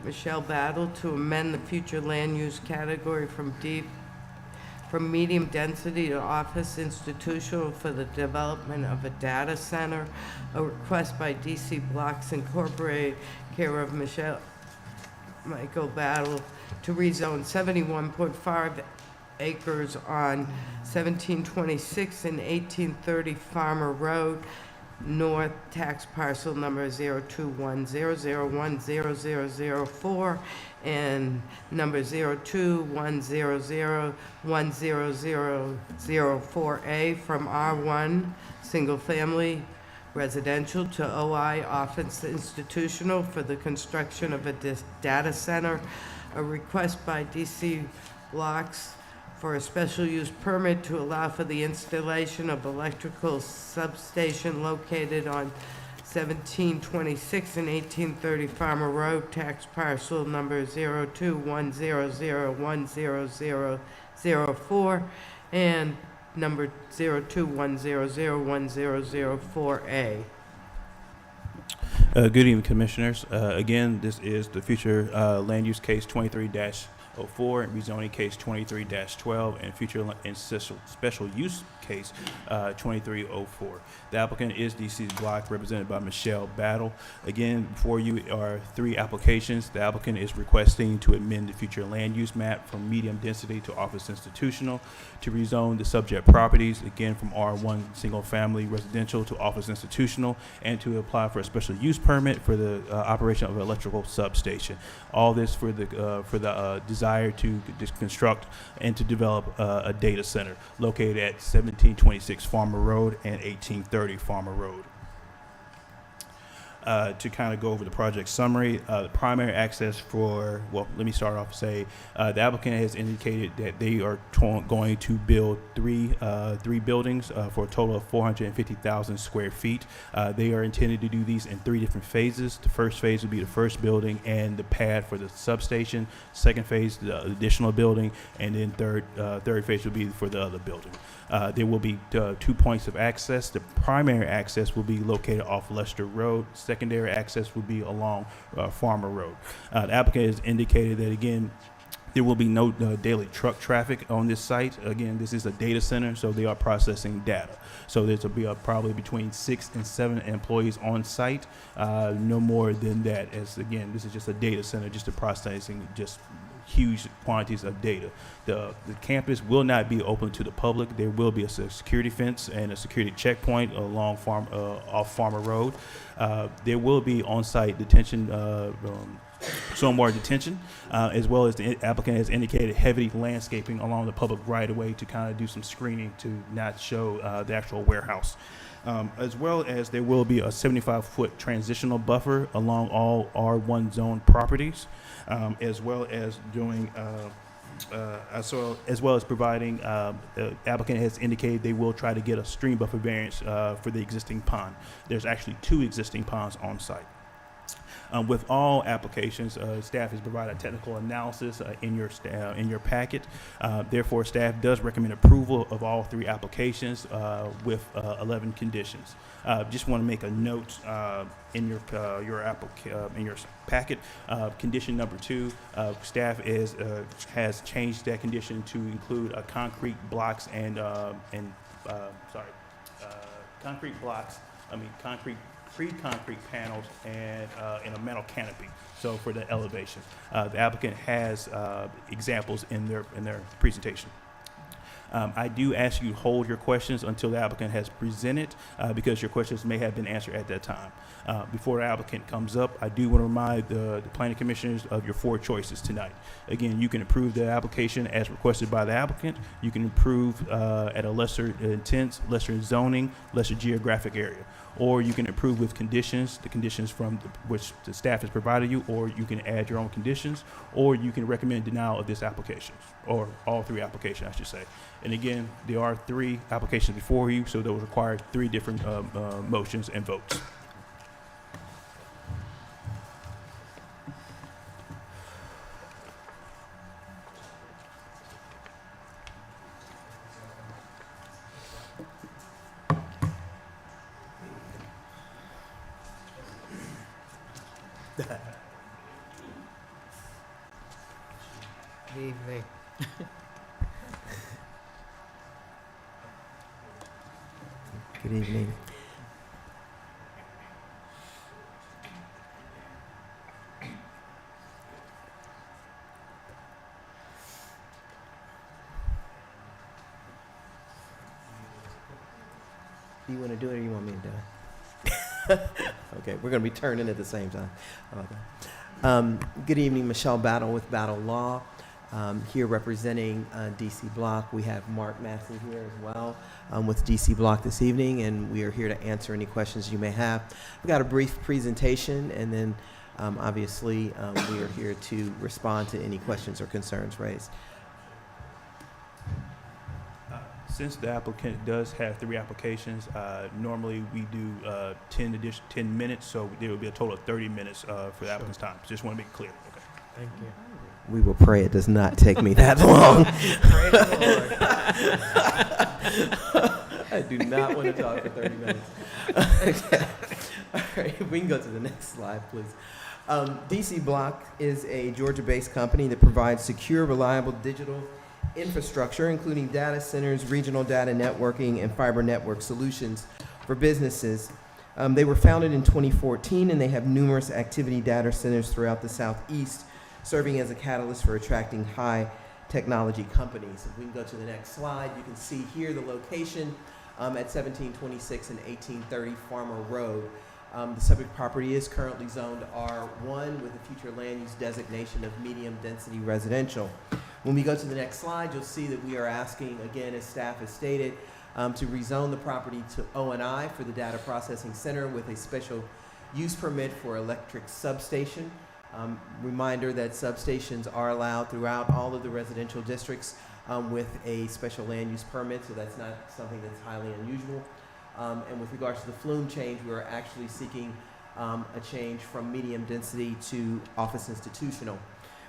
Michelle Battle, to amend the future land use category from medium density to office institutional for the development of a data center. A request by DC Blocks Incorporated, care of Michael Battle, to rezone 71.5 acres on 1726 and 1830 Farmer Road North, tax parcel number 02100100004 and number 02100100004A from R1 single family residential to OI office institutional for the construction of a data center. A request by DC Blocks for a special use permit to allow for the installation of electrical substation located on 1726 and 1830 Farmer Road, tax parcel number 02100100004 and number 02100100004A. Good evening, Commissioners. Again, this is the future land use case 23-04 and rezoning case 23-12 and future and special use case 2304. The applicant is DC's Block, represented by Michelle Battle. Again, before you are 3 applications. The applicant is requesting to amend the future land use map from medium density to office institutional, to rezone the subject properties, again, from R1 single family residential to office institutional, and to apply for a special use permit for the operation of an electrical substation. All this for the desire to construct and to develop a data center located at 1726 Farmer Road and 1830 Farmer Road. To kind of go over the project summary, the primary access for, well, let me start off and say, the applicant has indicated that they are going to build three buildings for a total of 450,000 square feet. They are intended to do these in 3 different phases. The first phase would be the first building and the pad for the substation. Second phase, the additional building, and then third phase would be for the other building. There will be 2 points of access. The primary access will be located off Lester Road. Secondary access will be along Farmer Road. The applicant has indicated that, again, there will be no daily truck traffic on this site. Again, this is a data center, so they are processing data. So there will be probably between 6 and 7 employees on site, no more than that, as, again, this is just a data center, just a processing just huge quantities of data. The campus will not be open to the public. There will be a security fence and a security checkpoint along off Farmer Road. There will be on-site detention, stormwater detention, as well as the applicant has indicated heavy landscaping along the public right-of-way to kind of do some screening to not show the actual warehouse. As well as there will be a 75-foot transitional buffer along all R1 zone properties, as well as doing as well as providing, the applicant has indicated they will try to get a stream buffer variance for the existing pond. There's actually 2 existing ponds on site. With all applications, staff has provided a technical analysis in your packet. Therefore, staff does recommend approval of all 3 applications with 11 conditions. Just want to make a note in your packet. Condition number 2, staff has changed that condition to include concrete blocks and pre-concrete panels and a metal canopy. So for the elevation, the applicant has examples in their presentation. I do ask you to hold your questions until the applicant has presented because your questions may have been answered at that time. Before the applicant comes up, I do want to remind the planning commissioners of your 4 choices tonight. Again, you can approve the application as requested by the applicant. You can approve at a lesser intent, lesser zoning, lesser geographic area. Or you can approve with conditions, the conditions from which the staff has provided you, or you can add your own conditions, or you can recommend denial of this application, or all 3 applications, I should say. And again, there are 3 applications before you, so those require 3 different motions and votes. Good evening. Good evening. Do you want to do it or you want me to do it? Okay, we're going to be turning at the same time. Okay. Good evening, Michelle Battle with Battle Law. Here representing DC Block. We have Mark Massey here as well with DC Block this evening, and we are here to answer any questions you may have. We've got a brief presentation, and then obviously we are here to respond to any questions or concerns raised. Since the applicant does have 3 applications, normally we do 10 minutes, so there will be a total of 30 minutes for the applicant's time. Just want to make it clear. Okay. Thank you. We will pray it does not take me that long. Praise the Lord. I do not want to talk for 30 minutes. Okay. All right, if we can go to the next slide, please. DC Block is a Georgia-based company that provides secure, reliable digital infrastructure, including data centers, regional data networking, and fiber network solutions for businesses. They were founded in 2014, and they have numerous activity data centers throughout the Southeast, serving as a catalyst for attracting high technology companies. If we can go to the next slide, you can see here the location at 1726 and 1830 Farmer Road. The subject property is currently zoned R1 with a future land use designation of medium density residential. When we go to the next slide, you'll see that we are asking, again, as staff has stated, to rezone the property to O&I for the data processing center with a special use permit for electric substation. Reminder that substations are allowed throughout all of the residential districts with a special land use permit, so that's not something that's highly unusual. And with regards to the flume change, we are actually seeking a change from medium density to office institutional.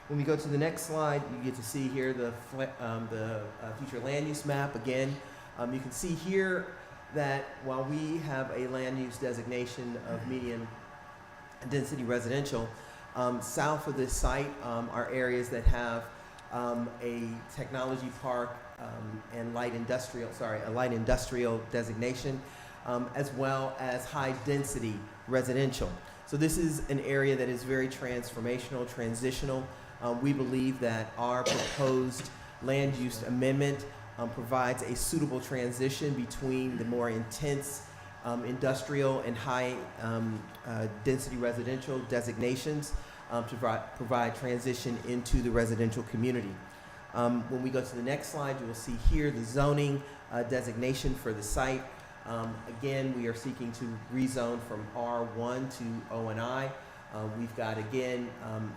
When we go to the next slide, you get to see here the future land use map. Again, you can see here that while we have a land use designation of medium density residential, south of this site are areas that have a technology park and a light industrial designation, as well as high density residential. So this is an area that is very transformational, transitional. We believe that our proposed land use amendment provides a suitable transition between the more intense industrial and high density residential designations to provide transition into the residential community. When we go to the next slide, you will see here the zoning designation for the site. Again, we are seeking to rezone from R1 to O&I. We've got, again,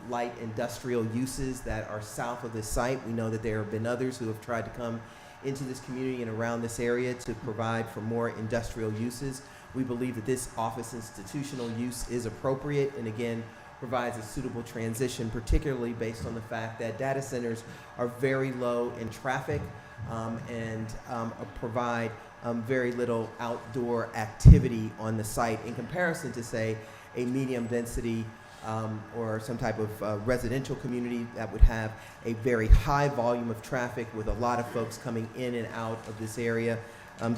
light industrial uses that are south of this site. We know that there have been others who have tried to come into this community and around this area to provide for more industrial uses. We believe that this office institutional use is appropriate, and again, provides a suitable transition, particularly based on the fact that data centers are very low in traffic and provide very little outdoor activity on the site in comparison to, say, a medium density or some type of residential community that would have a very high volume of traffic with a lot of folks coming in and out of this area,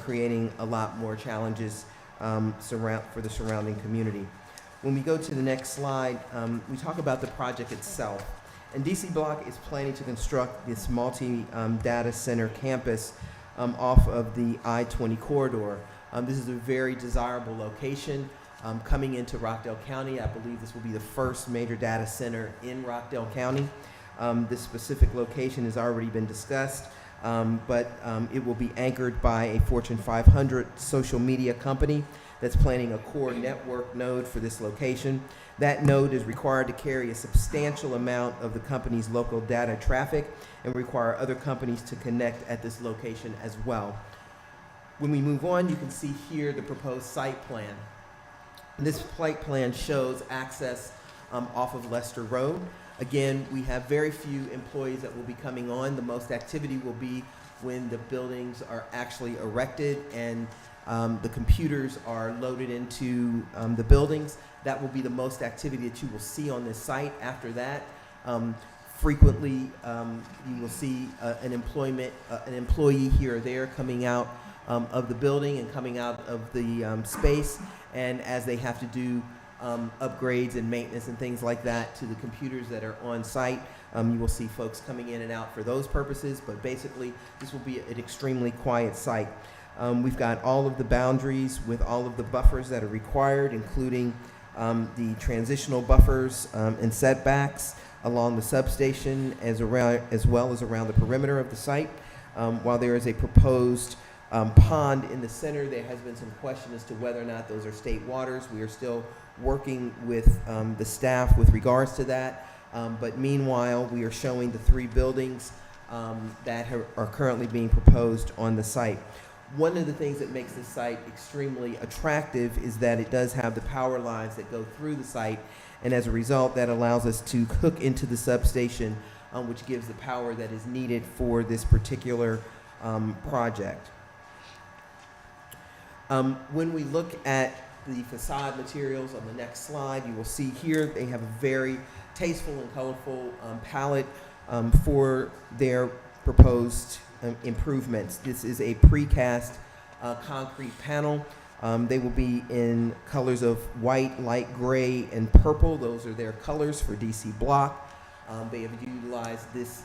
creating a lot more challenges for the surrounding community. When we go to the next slide, we talk about the project itself. And DC Block is planning to construct this multi-data center campus off of the I-20 corridor. This is a very desirable location. Coming into Rockdale County, I believe this will be the first major data center in Rockdale County. This specific location has already been discussed, but it will be anchored by a Fortune 500 social media company that's planning a core network node for this location. That node is required to carry a substantial amount of the company's local data traffic and require other companies to connect at this location as well. When we move on, you can see here the proposed site plan. This site plan shows access off of Lester Road. Again, we have very few employees that will be coming on. The most activity will be when the buildings are actually erected and the computers are loaded into the buildings. That will be the most activity that you will see on this site. After that, frequently you will see an employee here or there coming out of the building and coming out of the space, and as they have to do upgrades and maintenance and things like that to the computers that are on site, you will see folks coming in and out for those purposes, but basically this will be an extremely quiet site. We've got all of the boundaries with all of the buffers that are required, including the transitional buffers and setbacks along the substation as well as around the perimeter of the site. While there is a proposed pond in the center, there has been some question as to whether or not those are state waters. We are still working with the staff with regards to that. But meanwhile, we are showing the 3 buildings that are currently being proposed on the site. One of the things that makes this site extremely attractive is that it does have the power lines that go through the site, and as a result, that allows us to hook into the substation, which gives the power that is needed for this particular project. When we look at the facade materials on the next slide, you will see here they have a very tasteful and colorful palette for their proposed improvements. This is a precast concrete panel. They will be in colors of white, light gray, and purple. Those are their colors for DC Block. They have utilized this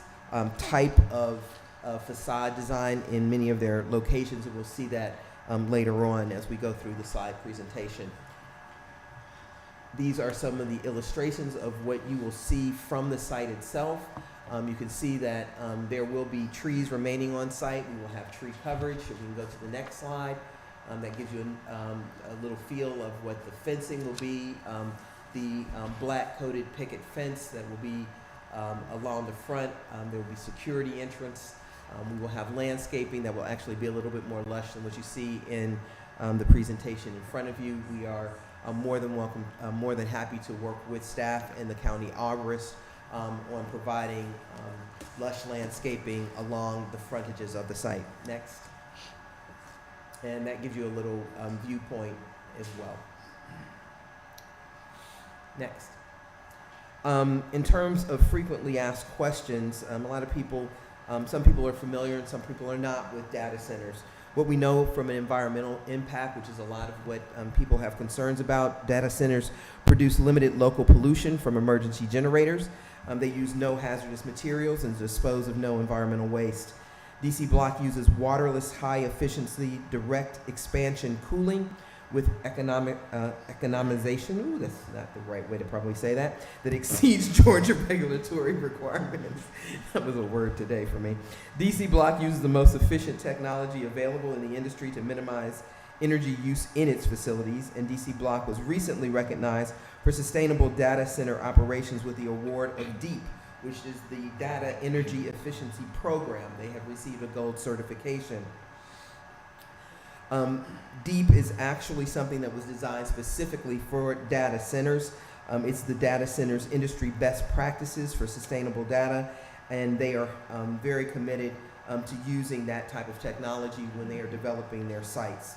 type of facade design in many of their locations, and we'll see that later on as we go through the slide presentation. These are some of the illustrations of what you will see from the site itself. You can see that there will be trees remaining on site. We will have tree coverage. If we can go to the next slide, that gives you a little feel of what the fencing will be. The black coated picket fence that will be along the front. There will be security entrance. We will have landscaping that will actually be a little bit more lush than what you see in the presentation in front of you. We are more than happy to work with staff and the county arborist on providing lush landscaping along the frontages of the site. Next. And that gives you a little viewpoint as well. Next. In terms of frequently asked questions, a lot of people, some people are familiar and some people are not with data centers. What we know from an environmental impact, which is a lot of what people have concerns about, data centers produce limited local pollution from emergency generators. They use no hazardous materials and dispose of no environmental waste. DC Block uses waterless, high-efficiency, direct expansion cooling with economization, ooh, that's not the right way to probably say that exceeds Georgia regulatory requirements. That was a word today for me. DC Block uses the most efficient technology available in the industry to minimize energy use in its facilities, and DC Block was recently recognized for sustainable data center operations with the award of DEEP, which is the Data Energy Efficiency Program. They have received a gold certification. DEEP is actually something that was designed specifically for data centers. It's the data center's industry best practices for sustainable data, and they are very committed to using that type of technology when they are developing their sites.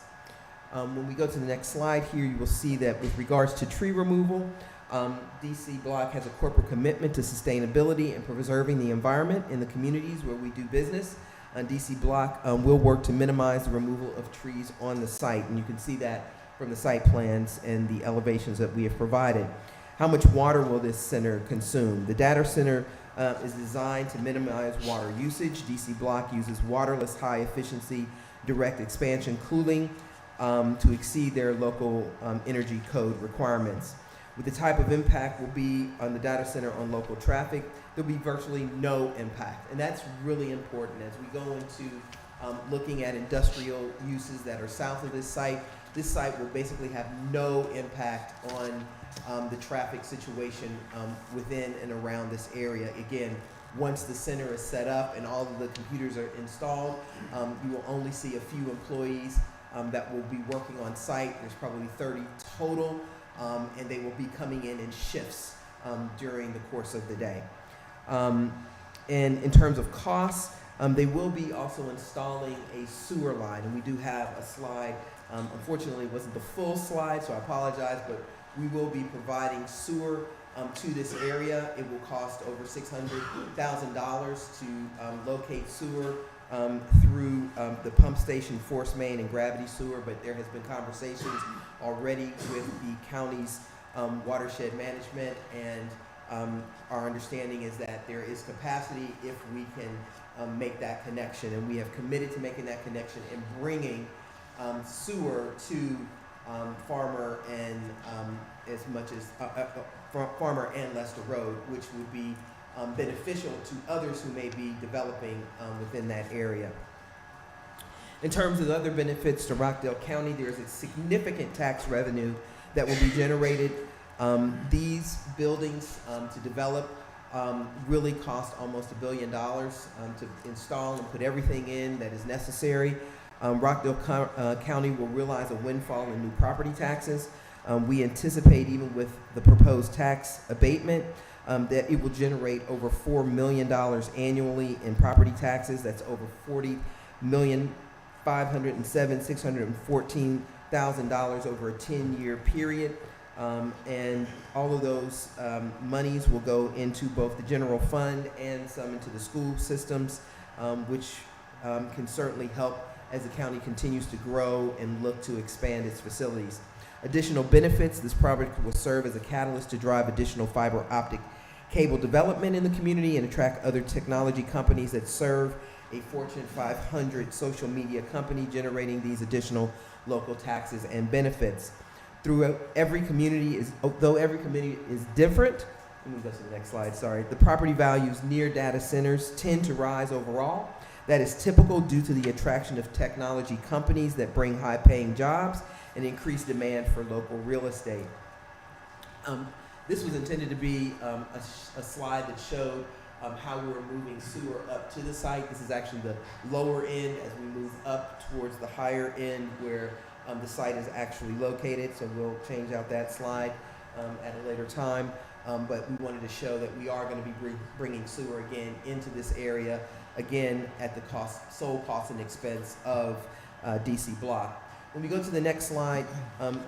When we go to the next slide here, you will see that with regards to tree removal, DC Block has a corporate commitment to sustainability and preserving the environment in the communities where we do business. DC Block will work to minimize the removal of trees on the site, and you can see that from the site plans and the elevations that we have provided. How much water will this center consume? The data center is designed to minimize water usage. DC Block uses waterless, high-efficiency, direct expansion cooling to exceed their local energy code requirements. With the type of impact will be on the data center on local traffic, there'll be virtually no impact. And that's really important as we go into looking at industrial uses that are south of this site. This site will basically have no impact on the traffic situation within and around this area. Again, once the center is set up and all of the computers are installed, you will only see a few employees that will be working on site. There's probably 30 total, and they will be coming in shifts during the course of the day. And in terms of costs, they will be also installing a sewer line, and we do have a slide. Unfortunately, it wasn't the full slide, so I apologize, but we will be providing sewer to this area. It will cost over $600,000 to locate sewer through the pump station, force main, and gravity sewer, but there has been conversations already with the county's watershed management, and our understanding is that there is capacity if we can make that connection, and we have committed to making that connection and bringing sewer to Farmer and as much as Farmer and Lester Road, which would be beneficial to others who may be developing within that area. In terms of other benefits to Rockdale County, there is a significant tax revenue that will be generated. These buildings to develop really cost almost $1 billion to install and put everything in that is necessary. Rockdale County will realize a windfall in new property taxes. We anticipate, even with the proposed tax abatement, that it will generate over $4 million annually in property taxes. That's over $40,507,614,000 over a 10-year period. And all of those monies will go into both the general fund and some into the school systems, which can certainly help as the county continues to grow and look to expand its facilities. Additional benefits: this project will serve as a catalyst to drive additional fiber optic cable development in the community and attract other technology companies that serve a Fortune 500 social media company, generating these additional local taxes and benefits. Though every community is different, let me go to the next slide, sorry. The property values near data centers tend to rise overall. That is typical due to the attraction of technology companies that bring high-paying jobs and increased demand for local real estate. This was intended to be a slide that showed how we're moving sewer up to the site. This is actually the lower end as we move up towards the higher end where the site is actually located. So we'll change out that slide at a later time. But we wanted to show that we are going to be bringing sewer again into this area, again at the sole cost and expense of DC Block. When we go to the next slide,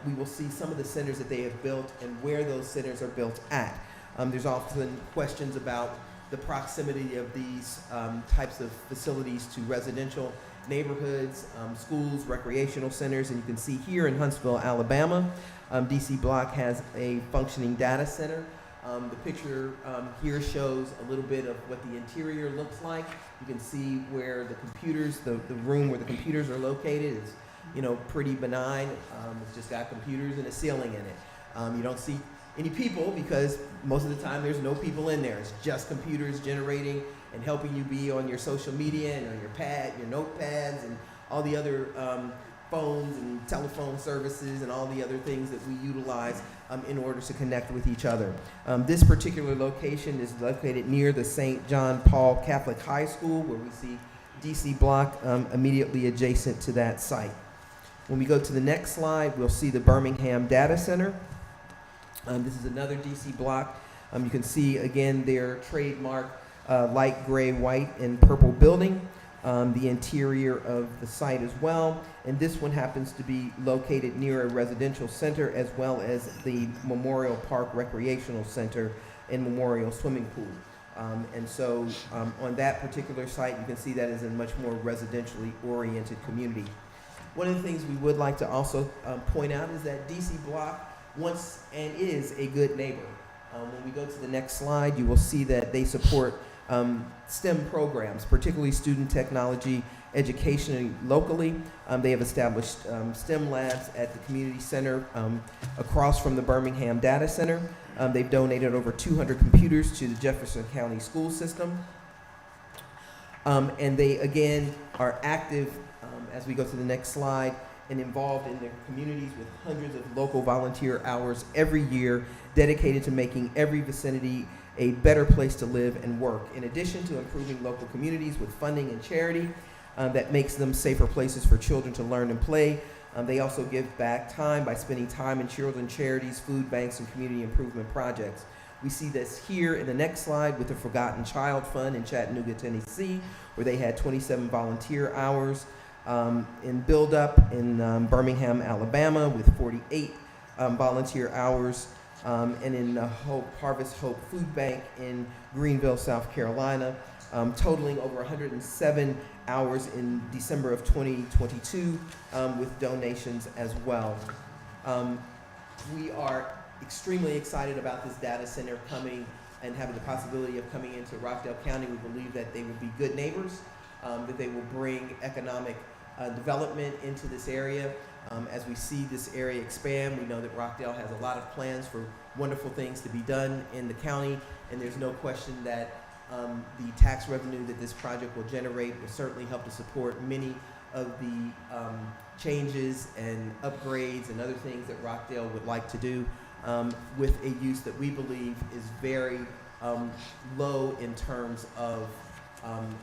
we will see some of the centers that they have built and where those centers are built at. There's often questions about the proximity of these types of facilities to residential neighborhoods, schools, recreational centers, and you can see here in Huntsville, Alabama, DC Block has a functioning data center. The picture here shows a little bit of what the interior looks like. You can see where the computers, the room where the computers are located is, pretty benign. It's just got computers and a ceiling in it. You don't see any people because most of the time there's no people in there. It's just computers generating and helping you be on your social media and on your notepads and all the other phones and telephone services and all the other things that we utilize in order to connect with each other. This particular location is located near the St. John Paul Catholic High School, where we see DC Block immediately adjacent to that site. When we go to the next slide, we'll see the Birmingham Data Center. This is another DC block. You can see again their trademark light gray, white, and purple building. The interior of the site as well. And this one happens to be located near a residential center as well as the Memorial Park Recreational Center and Memorial Swimming Pool. And so on that particular site, you can see that is a much more residentially oriented community. One of the things we would like to also point out is that DC Block wants and is a good neighbor. When we go to the next slide, you will see that they support STEM programs, particularly student technology education locally. They have established STEM labs at the community center across from the Birmingham Data Center. They've donated over 200 computers to the Jefferson County school system. And they, again, are active, as we go to the next slide, and involved in their communities with hundreds of local volunteer hours every year dedicated to making every vicinity a better place to live and work. In addition to improving local communities with funding and charity that makes them safer places for children to learn and play, they also give back time by spending time in children's charities, food banks, and community improvement projects. We see this here in the next slide with the Forgotten Child Fund in Chattanooga, Tennessee, where they had 27 volunteer hours. In Build Up in Birmingham, Alabama, with 48 volunteer hours. And in Harvest Hope Food Bank in Greenville, South Carolina, totaling over 107 hours in December of 2022 with donations as well. We are extremely excited about this data center coming and having the possibility of coming into Rockdale County. We believe that they will be good neighbors, that they will bring economic development into this area. As we see this area expand, we know that Rockdale has a lot of plans for wonderful things to be done in the county, and there's no question that the tax revenue that this project will generate will certainly help to support many of the changes and upgrades and other things that Rockdale would like to do with a use that we believe is very low in terms of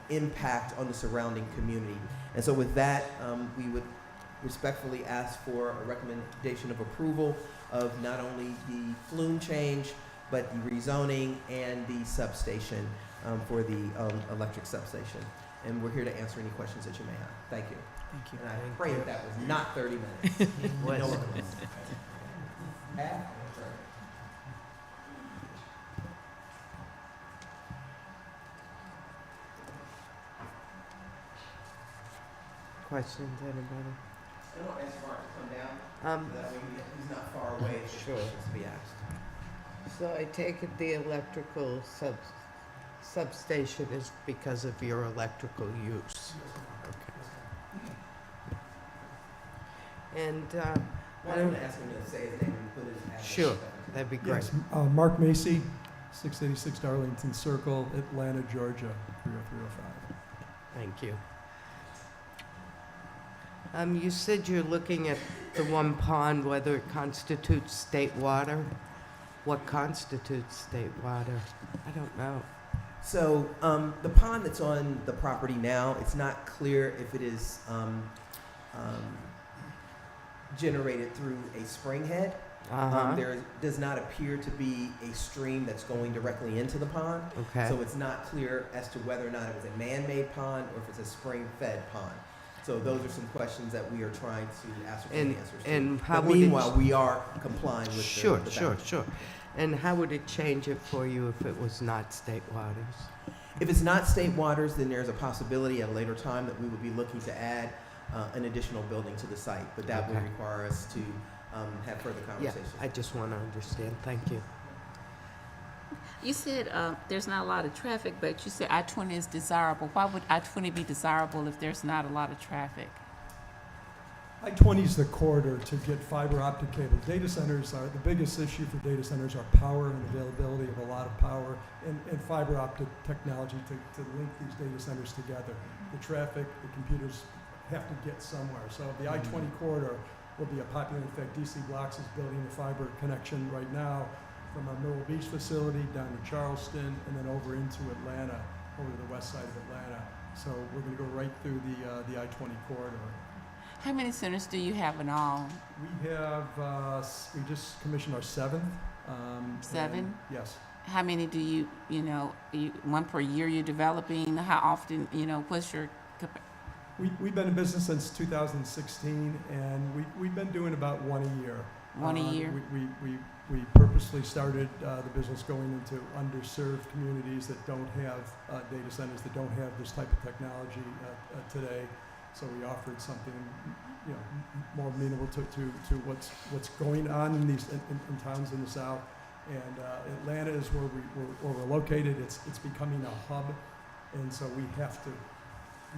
impact on the surrounding community. And so with that, we would respectfully ask for a recommendation of approval of not only the flume change, but the rezoning and the substation for the electric substation. And we're here to answer any questions that you may have. Thank you. Thank you. And I pray that was not 30 minutes. No, it was. Questions, anybody? I don't ask Mark to come down. That way he's not far away for Sure. questions to be asked. So I take it the electrical substation is because of your electrical use? Okay. And, Well, I'm going to ask him to say his name and put his address. sure, that'd be great. Yes, Mark Macy, 686 Darlington Circle, Atlanta, Georgia, 30305. Thank you. You said you're looking at the one pond, whether it constitutes state water. What constitutes state water? I don't know. So the pond that's on the property now, it's not clear if it is generated through a spring head. There does not appear to be a stream that's going directly into the pond. Okay. So it's not clear as to whether or not it was a man-made pond or if it's a spring-fed pond. So those are some questions that we are trying to ascertain answers to. And how But would it? meanwhile, we are complying with Sure, the sure, boundaries. sure. And how would it change it for you if it was not state waters? If it's not state waters, then there's a possibility at a later time that we would be looking to add an additional building to the site, but that would Okay. require us to have further Yeah, conversations. I just want to understand. Thank you. You said there's not a lot of traffic, but you said I-20 is desirable. Why would I-20 be desirable if there's not a lot of traffic? I-20 is the corridor to get fiber optic cable. Data centers are, the biggest issue for data centers are power and availability of a lot of power and fiber optic technology to link these data centers together. The traffic, the computers have to get somewhere. So the I-20 corridor will be a popular, in fact, DC Blocks is building a fiber connection right now from our Myrtle Beach facility down to Charleston and then over into Atlanta, over to the west side of Atlanta. So we're going to go right through the I-20 corridor. How many centers do you have in all? We have, we just commissioned our 7th 7? Yes. How many do you one per year you're developing? How often, what's your We've been in business since 2016, and we've been doing about one a year. One a year? We purposely started the business going into underserved communities that don't have data centers, that don't have this type of technology today. So we offered something, more amenable to what's going on in these in towns in the South. And Atlanta is where we're located. It's becoming a hub, and so we have to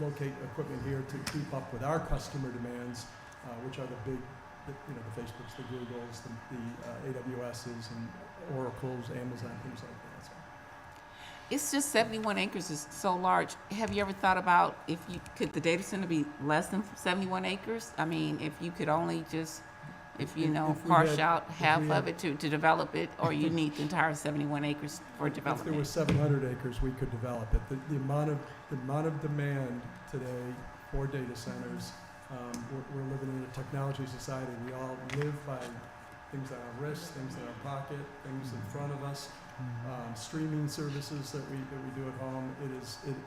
locate equipment here to keep up with our customer demands, which are the big, the Facebooks, the Googles, the AWSs, and Oracles, Amazon, things like that. So. It's just 71 acres is so large. Have you ever thought about could the data center be less than 71 acres? I mean, if you could only just, parse out half of it to develop it, or you need the entire 71 acres for development? If there was 700 acres, we could develop it. The amount of demand today for data centers, we're living in a technology society. We all live by things on our wrists, things in our pocket, things in front of us. Streaming services that we do at home,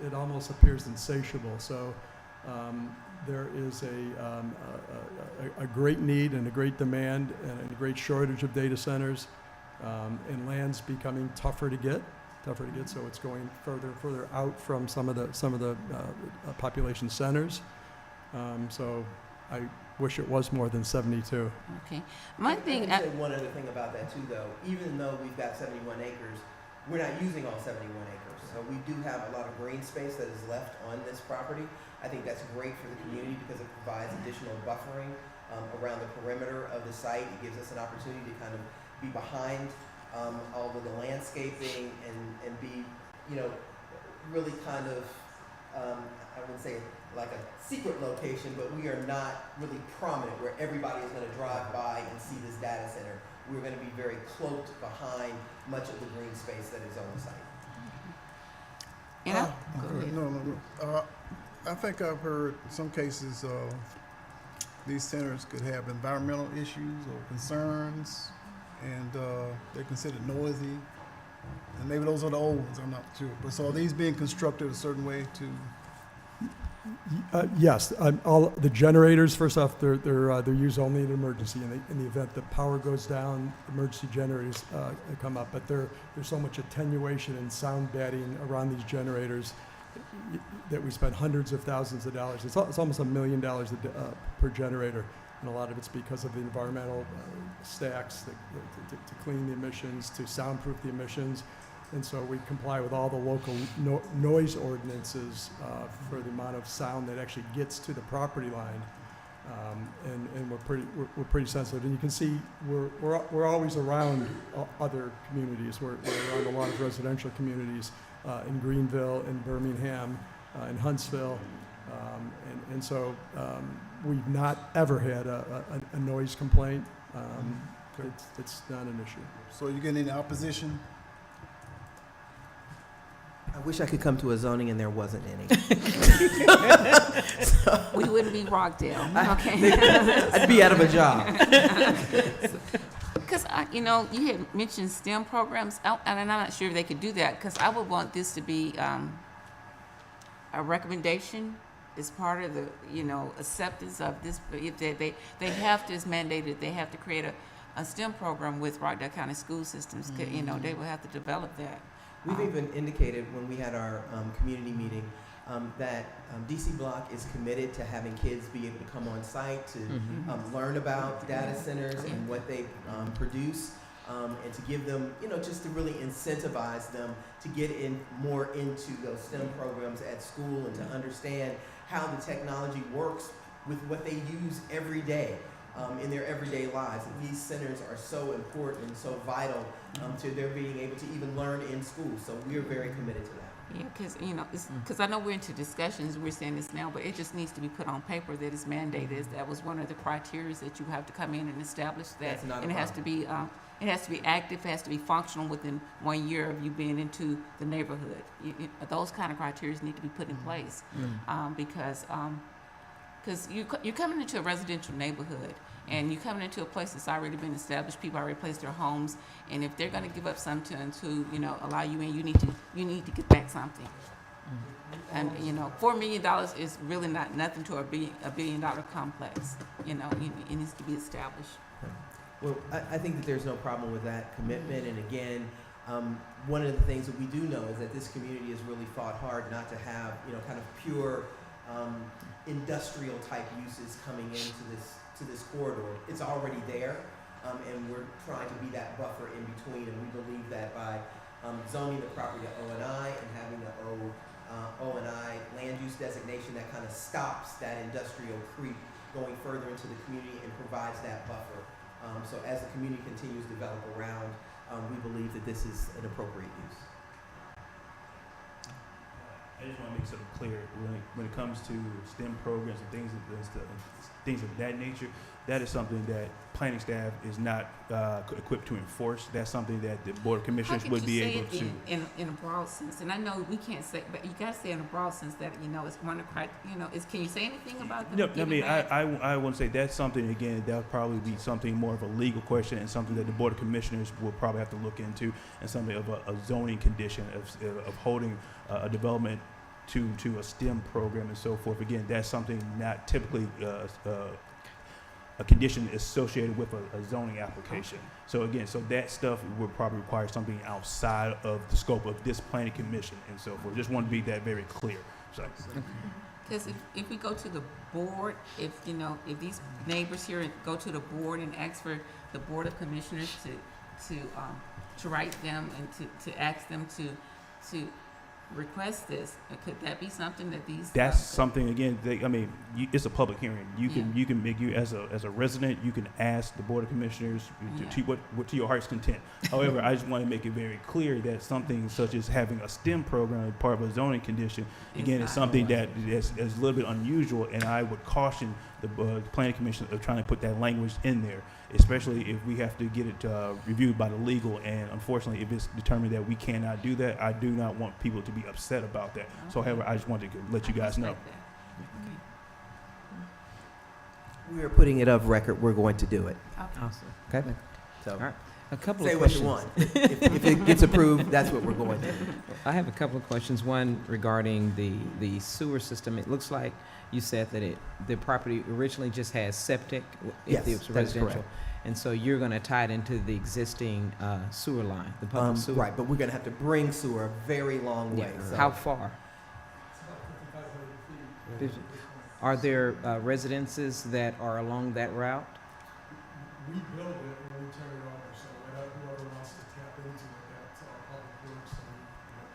it almost appears insatiable. So there is a great need and a great demand and a great shortage of data centers, and land's becoming tougher to get. So it's going further and further out from some of the population centers. So I wish it was more than 72. Okay. My thing. I can say one other thing about that too, though. Even though we've got 71 acres, we're not using all 71 acres. So we do have a lot of green space that is left on this property. I think that's great for the community because it provides additional buffering around the perimeter of the site. It gives us an opportunity to kind of be behind all of the landscaping and be, really kind of, I wouldn't say like a secret location, but we are not really prominent where everybody is going to drive by and see this data center. We're going to be very cloaked behind much of the green space that is on the site. No. I think I've heard in some cases these centers could have environmental issues or concerns, and they're considered noisy. And maybe those are the old ones, I'm not sure. But so are these being constructed a certain way to? Yes, all the generators. First off, they're used only in emergency. In the event that power goes down, emergency generators come up. But there's so much attenuation and sound batting around these generators that we spend hundreds of thousands of dollars. It's almost $1 million per generator, and a lot of it's because of the environmental stacks to clean the emissions, to soundproof the emissions. And so we comply with all the local noise ordinances for the amount of sound that actually gets to the property line, and we're pretty sensitive. And you can see we're always around other communities. We're around a lot of residential communities in Greenville, in Birmingham, in Huntsville, and so we've not ever had a noise complaint. It's not an issue. So you getting any opposition? I wish I could come to a zoning and there wasn't any. We wouldn't be Rockdale. Okay. I'd be out of a job. Because, you had mentioned STEM programs, and I'm not sure if they could do that, because I would want this to be a recommendation as part of the, acceptance of this. If they have to, it's mandated, they have to create a STEM program with Rockdale County school systems. Mm-hmm. They will have to develop that. We've even indicated when we had our community meeting that DC Block is committed to having kids be able to come on site to learn about data centers and what they produce, and to give them, just to really incentivize them to get more into those STEM programs at school and to understand how the technology works with what they use every day. In their everyday lives. And these centers are so important and so vital to their being able to even learn in school. So we're very committed to that. Yeah, because I know we're into discussions, we're saying this now, but it just needs to be put on paper that it's mandated. That was one of the criteria that you have to come in and establish that. That's not and it has to be active, it has to be functional within 1 year of you being into the neighborhood. Those kind of criteria need to be put in place because Because you're coming into a residential neighborhood, and you're coming into a place that's already been established. People already placed their homes, and if they're going to give up something to allow you in, you need to get back something. And $4 million is really not nothing to a billion dollar complex. It needs to be established. Well, I think that there's no problem with that commitment, and again, one of the things that we do know is that this community has really fought hard not to have, kind of pure industrial type uses coming into this corridor. It's already there, and we're trying to be that buffer in between, and we believe that by zoning the property to O&I and having the O&I land use designation, that kind of stops that industrial creep going further into the community and provides that buffer. So as the community continues to develop around, we believe that this is an appropriate use. I just want to make something clear when it comes to STEM programs and things of that nature. That is something that planning staff is not equipped to enforce. That's something that the Board of Commissioners would be able to. In a broad sense, and I know we can't say, but you got to say in a broad sense that it's one of can you say anything about them? No, I mean, I want to say that's something, again, that'll probably be something more of a legal question and something that the Board of Commissioners will probably have to look into, and something of a zoning condition of holding a development to a STEM program and so forth. Again, that's something not typically a condition associated with a zoning application. So again, that stuff would probably require something outside of the scope of this planning commission and so forth. Just want to be that very clear. So. Because if we go to the board, if these neighbors here go to the board and ask for the Board of Commissioners to write them and to ask them to request this, could that be something that these? That's something, again, it's a public hearing. You can make, as a resident, you can ask the Board of Commissioners to your heart's content. However, I just want to make it very clear that something such as having a STEM program as part of a zoning condition, again, is something that is a little bit unusual, and I would caution the Planning Commission of trying to put that language in there, especially if we have to get it reviewed by the legal, and unfortunately, if it's determined that we cannot do that, I do not want people to be upset about that. So, however, I just wanted to let you guys know. We are putting it of record. We're going to do it. Awesome. Okay. So, All right. A couple say of what questions. you want. If it gets approved, that's what we're going to do. I have a couple of questions. One regarding the sewer system. It looks like you said that the property originally just has septic. Yes, if it was that is residential. correct. And so you're going to tie it into the existing sewer line, the public sewer. Right, but we're going to have to bring sewer a very long way. So. How far? It's about 5,500 feet. Are there residences that are along that route? We build it and we turn it over, so whoever wants to tap into it, that's our public works and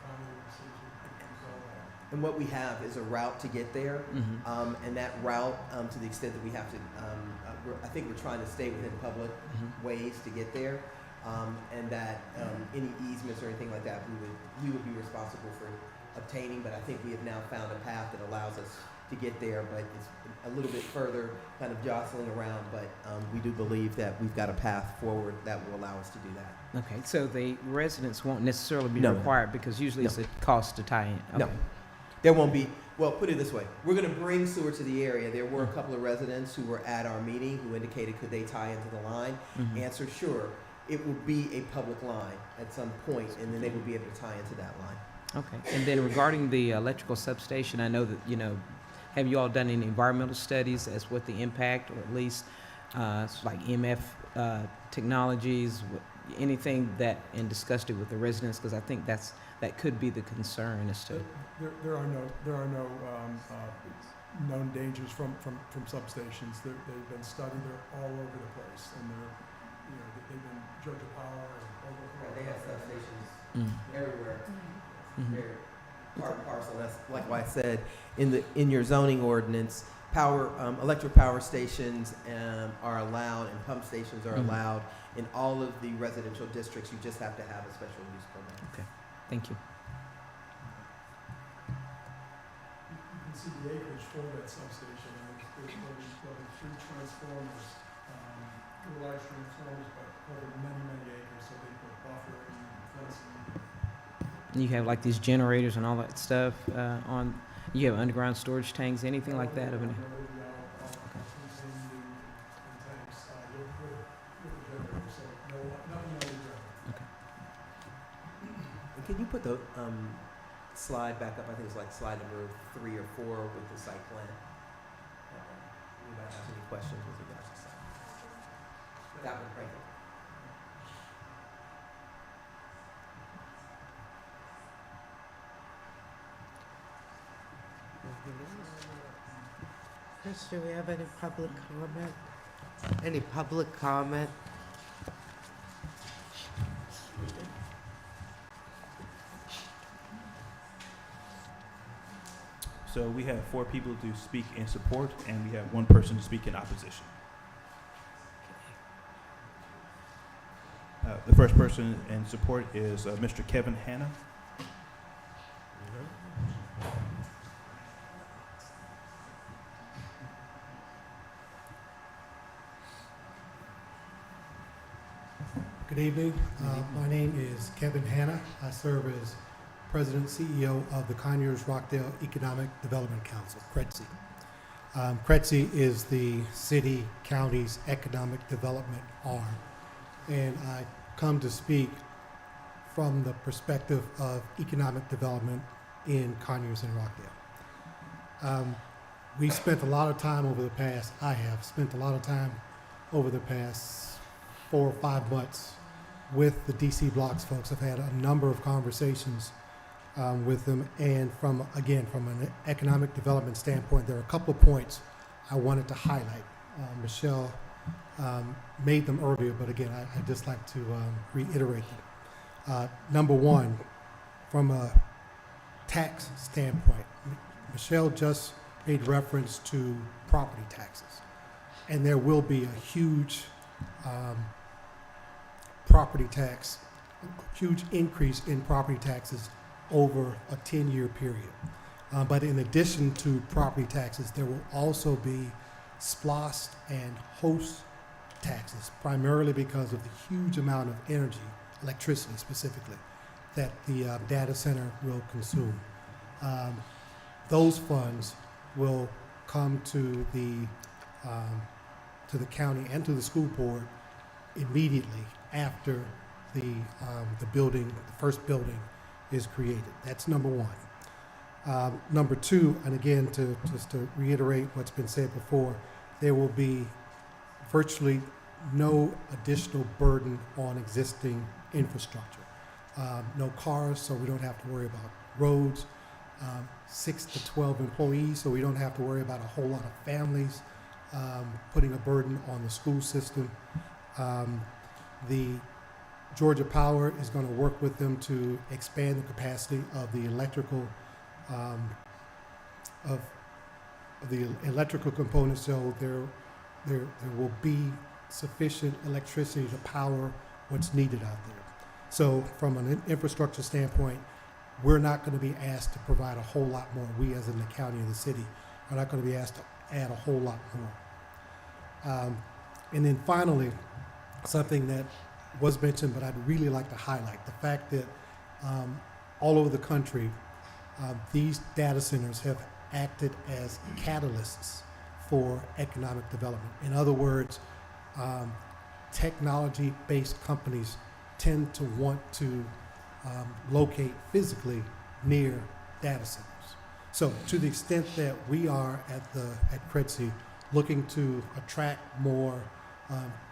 county decision controls all that. And what we have is a route to get there, and that route, to the extent that we have to, I think we're trying to stay within public ways to get there, and that any easements or anything like that, we would be responsible for obtaining. But I think we have now found a path that allows us to get there, but it's a little bit further, kind of jostling around. But we do believe that we've got a path forward that will allow us to do that. Okay, so the residents won't necessarily be No. required because usually it's No. a cost to tie in. Okay. No. There won't be, well, put it this way. We're going to bring sewer to the area. There were a couple of residents who were at our meeting who indicated could they tie into the line. Answer, sure. It will be a public line at some point, and then they will be able to tie into that line. Okay, and then regarding the electrical substation, I know that, have you all done any environmental studies as what the impact, or at least like MF technologies, anything that, and discussed it with the residents? Because I think that could be the concern as to. There are no known dangers from substations. They've been studied. They're all over the place, and they've been Georgia Power and over. They have substations everywhere. They're part and parcel. That's like what I said in your zoning ordinance. Electric power stations are allowed, and pump stations are allowed in all of the residential districts. You just have to have a special use permit. Okay, thank you. You can see the acreage for that substation, and there'll be 3 transformers, large transformers, but over many acres, so they put buffering and fencing. You have like these generators and all that stuff on. You have underground storage tanks, anything like that? Of any? put the slide back up? I think it's like slide number 3 or 4 with the site plan. Anybody have any questions with regards to site? That one, right there. Chris, do we have any public comment? Any public comment? So we have 4 people to speak in support, and we have 1 person to speak in opposition. The first person in support is Mr. Kevin Hanna. Good evening. My name is Kevin Hanna. I serve as President CEO of the Conyers Rockdale Economic Development Council, CREDC. CREDC is the city, county's economic development arm. And I come to speak from the perspective of economic development in Conyers and Rockdale. We spent a lot of time over the past, I have spent a lot of time over the past 4 or 5 months with the DC Blocks folks. I've had a number of conversations with them, and from an economic development standpoint, there are a couple of points I wanted to highlight. Michelle made them earlier, but again, I'd just like to reiterate them. Number one, from a tax standpoint, Michelle just made reference to property taxes, and there will be a huge huge increase in property taxes over a 10-year period. But in addition to property taxes, there will also be SPLOST and host taxes, primarily because of the huge amount of energy, electricity specifically, that the data center will consume. Those funds will come to the county and to the school board immediately after the first building is created. That's number one. Number two, and again, just to reiterate what's been said before, there will be virtually no additional burden on existing infrastructure. No cars, so we don't have to worry about roads. 6 to 12 employees, so we don't have to worry about a whole lot of families putting a burden on the school system. The Georgia Power is going to work with them to expand the capacity of the electrical components, so there will be sufficient electricity to power what's needed out there. So from an infrastructure standpoint, we're not going to be asked to provide a whole lot more. We, as in the county and the city, are not going to be asked to add a whole lot more. And then finally, something that was mentioned, but I'd really like to highlight the fact that all over the country, these data centers have acted as catalysts for economic development. In other words, technology-based companies tend to want to locate physically near data centers. So to the extent that we are at CREDC looking to attract more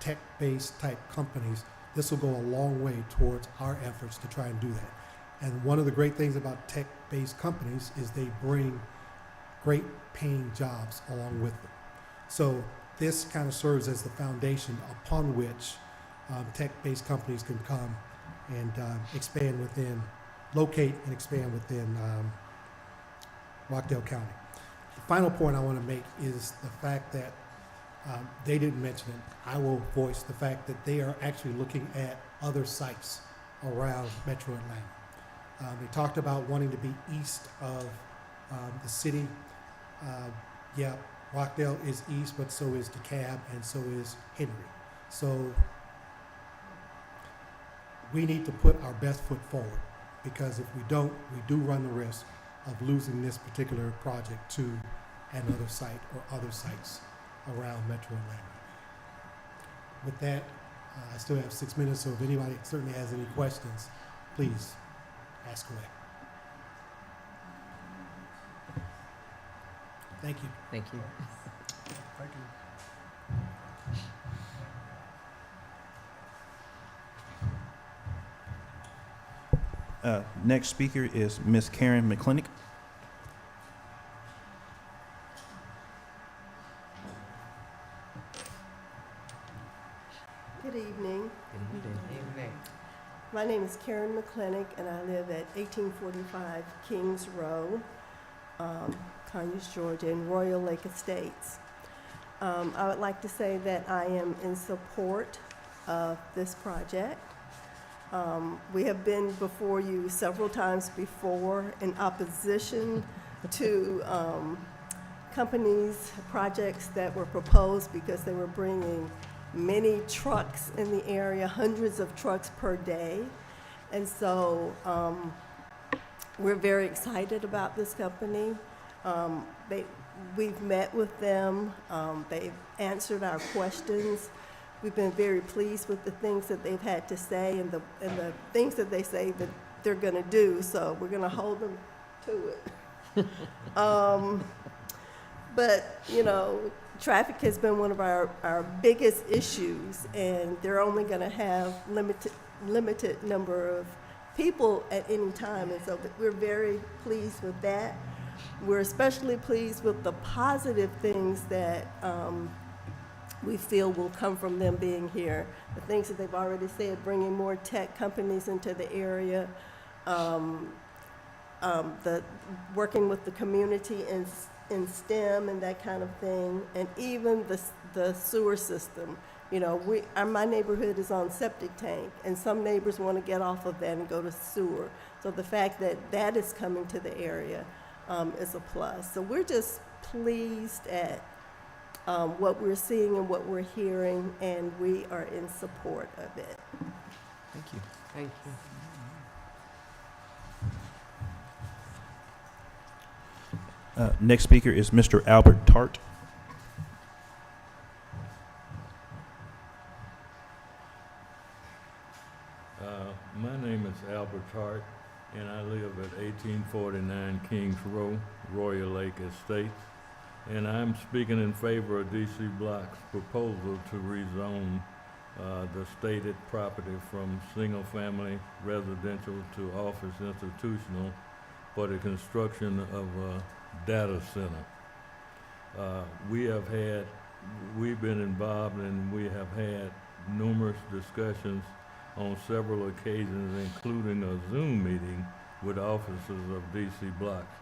tech-based type companies, this will go a long way towards our efforts to try and do that. And one of the great things about tech-based companies is they bring great paying jobs along with them. So this kind of serves as the foundation upon which tech-based companies can come and locate and expand within Rockdale County. The final point I want to make is the fact that they didn't mention it. I will voice the fact that they are actually looking at other sites around Metro Atlanta. They talked about wanting to be east of the city. Rockdale is east, but so is DeKalb, and so is Henry. So we need to put our best foot forward, because if we don't, we do run the risk of losing this particular project to another site or other sites around Metro Atlanta. With that, I still have 6 minutes, so if anybody certainly has any questions, please ask away. Thank you. Thank you. Thank you. Next speaker is Miss Karen McClinic. Good evening. Evening. My name is Karen McClinic, and I live at 1845 Kings Row, Conyers, Georgia, in Royal Lake Estates. I would like to say that I am in support of this project. We have been before you several times before in opposition to companies' projects that were proposed because they were bringing many trucks in the area, hundreds of trucks per day. And so we're very excited about this company. We've met with them. They've answered our questions. We've been very pleased with the things that they've had to say and the things that they say that they're going to do. So we're going to hold them to it. But, you know, traffic has been one of our biggest issues, and they're only going to have limited number of people at any time. And so we're very pleased with that. We're especially pleased with the positive things that we feel will come from them being here. The things that they've already said, bringing more tech companies into the area, the working with the community in STEM and that kind of thing, and even the sewer system. You know, my neighborhood is on septic tank, and some neighbors want to get off of that and go to sewer. So the fact that that is coming to the area is a plus. So we're just pleased at what we're seeing and what we're hearing, and we are in support of it. Thank you. Thank you. Next speaker is Mr. Albert Tart. My name is Albert Hart, and I live at 1849 Kings Row, Royal Lake Estates. And I'm speaking in favor of DC Block's proposal to rezone the stated property from single-family residential to office institutional for the construction of a data center. We've been involved and we have had numerous discussions on several occasions, including a Zoom meeting with officers of DC Blocks.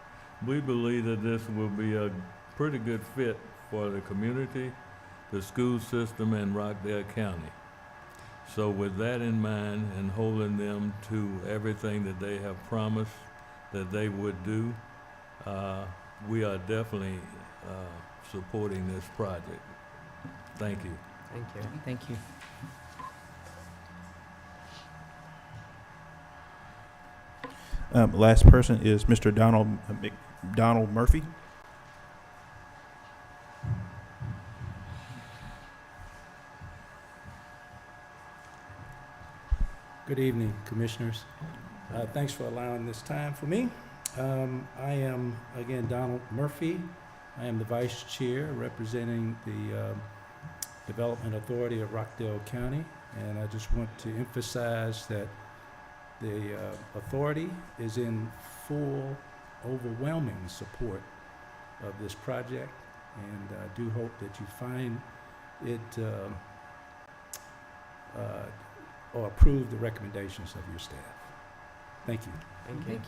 We believe that this will be a pretty good fit for the community, the school system, and Rockdale County. So with that in mind and holding them to everything that they have promised that they would do, we are definitely supporting this project. Thank you. Thank you. Thank you. Last person is Mr. Donald Murphy. Good evening, Commissioners. Thanks for allowing this time for me. I am, again, Donald Murphy. I am the Vice Chair representing the Development Authority of Rockdale County, and I just want to emphasize that the authority is in full, overwhelming support of this project, and I do hope that you find it or approve the recommendations of your staff. Thank you. Thank you.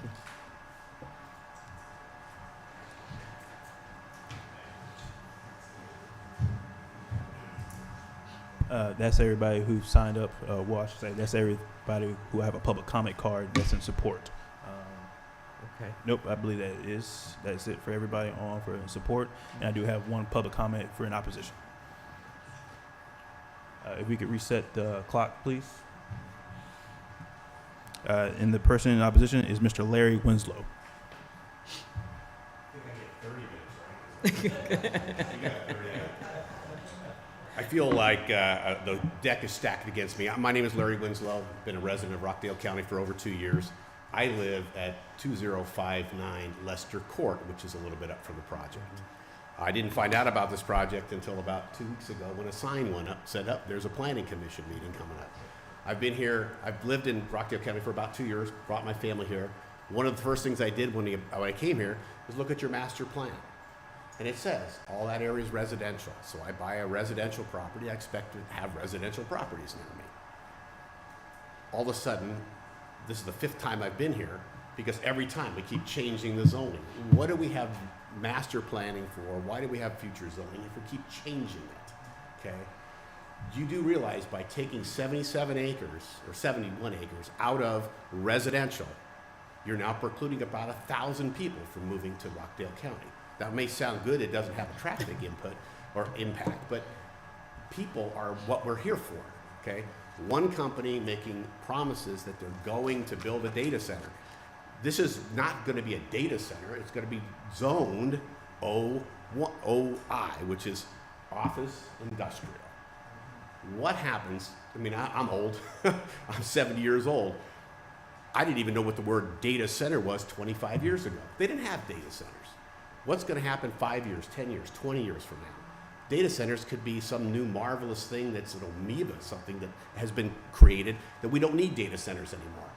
That's everybody who signed up. Well, I should say that's everybody who have a public comment card that's in support. Okay. Nope, I believe that's it for everybody on for support. And I do have one public comment for an opposition. If we could reset the clock, please. And the person in opposition is Mr. Larry Winslow. I think I get 30 minutes, right? You got 30 minutes. I feel like the deck is stacked against me. My name is Larry Winslow. I've been a resident of Rockdale County for over 2 years. I live at 2059 Lester Court, which is a little bit up from the project. I didn't find out about this project until about 2 weeks ago when a sign went up, said, "Up, there's a planning commission meeting coming up." I've been here, I've lived in Rockdale County for about 2 years, brought my family here. One of the first things I did when I came here was look at your master plan. And it says, all that area is residential. So I buy a residential property, I expect to have residential properties near me. All of a sudden, this is the 5th time I've been here, because every time we keep changing the zoning. What do we have master planning for? Why do we have future zoning if we keep changing it? Okay? You do realize by taking 77 acres or 71 acres out of residential, you're now precluding about 1,000 people from moving to Rockdale County. That may sound good, it doesn't have a traffic input or impact, but people are what we're here for, okay? One company making promises that they're going to build a data center. This is not gonna be a data center, it's gonna be zoned OI, which is office industrial. What happens, I mean, I'm old, I'm 70 years old. I didn't even know what the word data center was 25 years ago. They didn't have data centers. What's gonna happen 5 years, 10 years, 20 years from now? Data centers could be some new marvelous thing that's an amoeba, something that has been created that we don't need data centers anymore.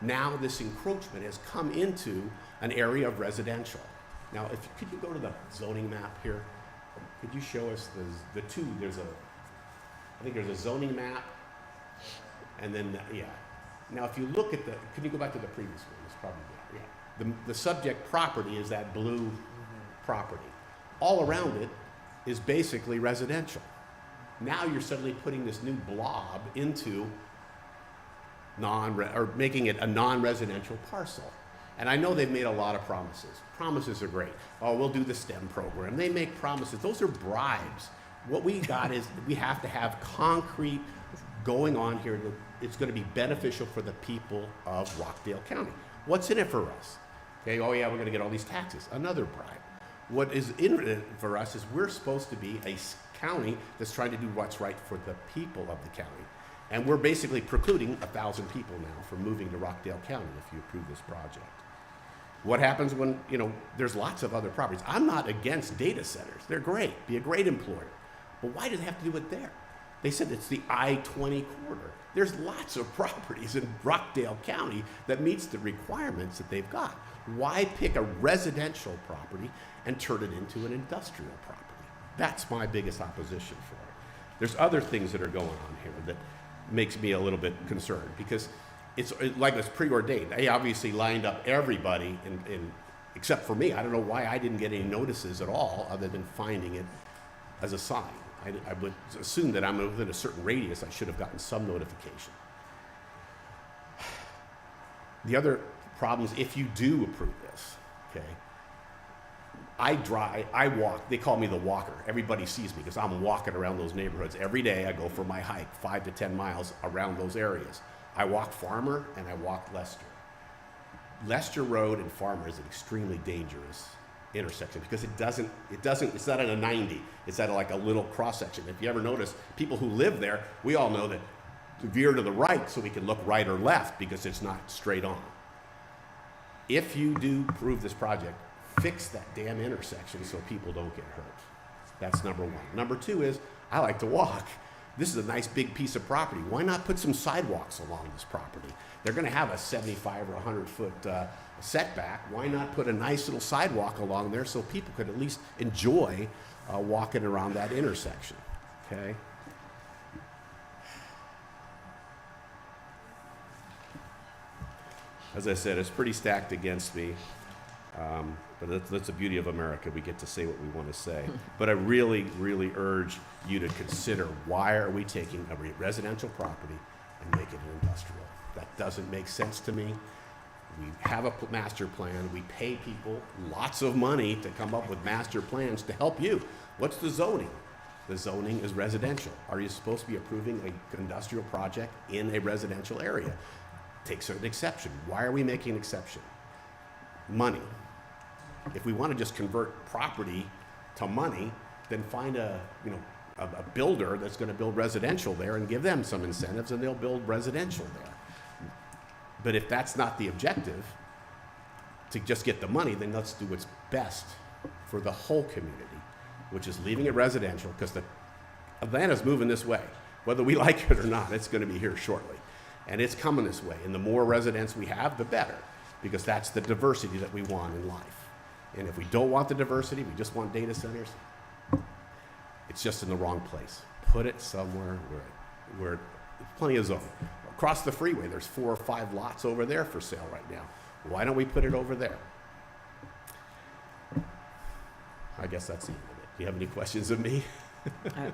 Now this encroachment has come into an area of residential. Now, could you go to the zoning map here? Could you show us the two, I think there's a zoning map, and then, yeah. Now, if you look at can you go back to the previous one? It's probably there, yeah. The subject property is that blue property. All around it is basically residential. Now you're suddenly putting this new blob into making it a non-residential parcel. And I know they've made a lot of promises. Promises are great. Oh, we'll do the STEM program. They make promises. Those are bribes. What we got is we have to have concrete going on here that it's going to be beneficial for the people of Rockdale County. What's in it for us? Okay, oh yeah, we're going to get all these taxes. Another bribe. What is in it for us is we're supposed to be a county that's trying to do what's right for the people of the county. And we're basically precluding 1,000 people now from moving to Rockdale County if you approve this project. What happens when, there's lots of other properties. I'm not against data centers. They're great. Be a great employer. But why do they have to do it there? They said it's the I-20 corridor. There's lots of properties in Rockdale County that meets the requirements that they've got. Why pick a residential property and turn it into an industrial property? That's my biggest opposition for it. There's other things that are going on here that makes me a little bit concerned because it's like it's preordained. They obviously lined up everybody except for me. I don't know why I didn't get any notices at all other than finding it as a sign. I would assume that I'm within a certain radius, I should have gotten some notification. The other problem is if you do approve this, okay, I walk, they call me the walker. Everybody sees me because I'm walking around those neighborhoods every day. I go for my hike 5 to 10 miles around those areas. I walk Farmer and I walk Lester. Lester Road and Farmer is an extremely dangerous intersection because it's not at a 90, it's at like a little cross section. If you ever notice, people who live there, we all know that to veer to the right so we can look right or left because it's not straight on. If you do approve this project, fix that damn intersection so people don't get hurt. That's number one. Number two is, I like to walk. This is a nice big piece of property. Why not put some sidewalks along this property? They're gonna have a 75 or 100 foot setback. Why not put a nice little sidewalk along there so people could at least enjoy walking around that intersection, okay? As I said, it's pretty stacked against me. But that's the beauty of America. We get to say what we want to say. But I really, really urge you to consider why are we taking a residential property and make it an industrial? That doesn't make sense to me. We have a master plan. We pay people lots of money to come up with master plans to help you. What's the zoning? The zoning is residential. Are you supposed to be approving an industrial project in a residential area? Take certain exception. Why are we making an exception? Money. If we want to just convert property to money, then find a builder that's going to build residential there and give them some incentives and they'll build residential there. But if that's not the objective, to just get the money, then let's do what's best for the whole community, which is leaving it residential, because Atlanta's moving this way. Whether we like it or not, it's going to be here shortly. And it's coming this way. And the more residents we have, the better, because that's the diversity that we want in life. And if we don't want the diversity, we just want data centers, it's just in the wrong place. Put it somewhere where there's plenty of zoning. Across the freeway, there's 4 or 5 lots over there for sale right now. Why don't we put it over there? I guess that's the end of it. Do you have any questions of me?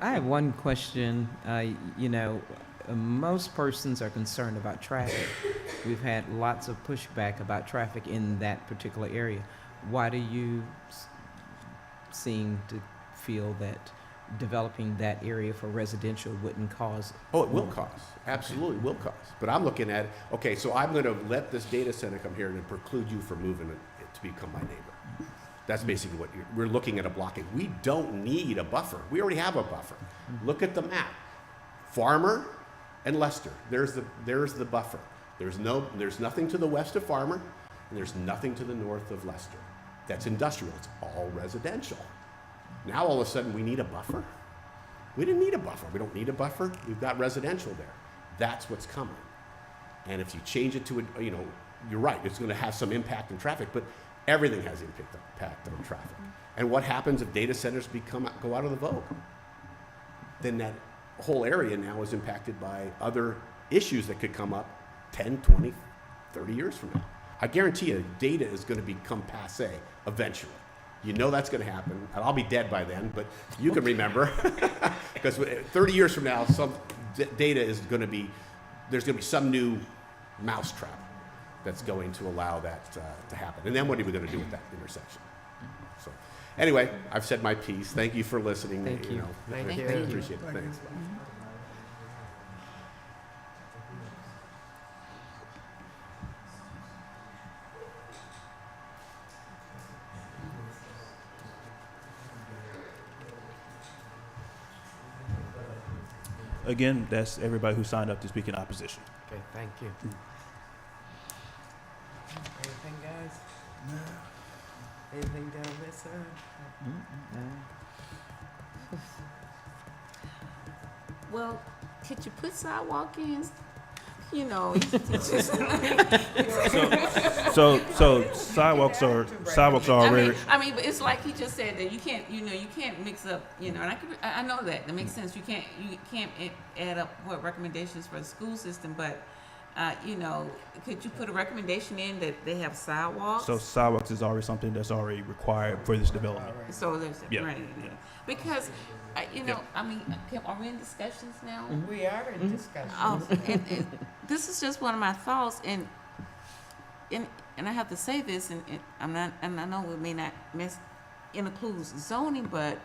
I have one question. Most persons are concerned about traffic. We've had lots of pushback about traffic in that particular area. Why do you seem to feel that developing that area for residential wouldn't cause? Oh, it will cause. Absolutely will cause. But I'm looking at, okay, so I'm going to let this data center come here and preclude you from moving it to become my neighbor. That's basically what we're looking at, a blockade. We don't need a buffer. We already have a buffer. Look at the map. Farmer and Lester. There's the buffer. There's nothing to the west of Farmer, and there's nothing to the north of Lester. That's industrial. It's all residential. Now all of a sudden we need a buffer? We didn't need a buffer. We don't need a buffer. We've got residential there. That's what's coming. And if you change it to you're right, it's going to have some impact on traffic, but everything has impact on traffic. And what happens if data centers go out of the vogue? Then that whole area now is impacted by other issues that could come up 10, 20, 30 years from now. I guarantee you, data is going to become passé eventually. You know that's going to happen. And I'll be dead by then, but you can remember. Because 30 years from now, some data is going to be, there's going to be some new mousetrap that's going to allow that to happen. And then what are we going to do with that intersection? So anyway, I've said my piece. Thank you for listening. Thank you. Thank you. I appreciate it. Thanks. Again, that's everybody who signed up to speak in opposition. Okay, thank you. Anything, guys? No. Anything down this side? Well, could you put sidewalk in? So sidewalks are already. I mean, but it's like he just said that you can't mix up, and I know that makes sense. You can't add up recommendations for the school system, but could you put a recommendation in that they have sidewalks? So sidewalks is already something that's already required for this development. So there's Yeah. Because are we in discussions now? We are in discussion. And this is just one of my thoughts, and I have to say this, and I know it may not include zoning, but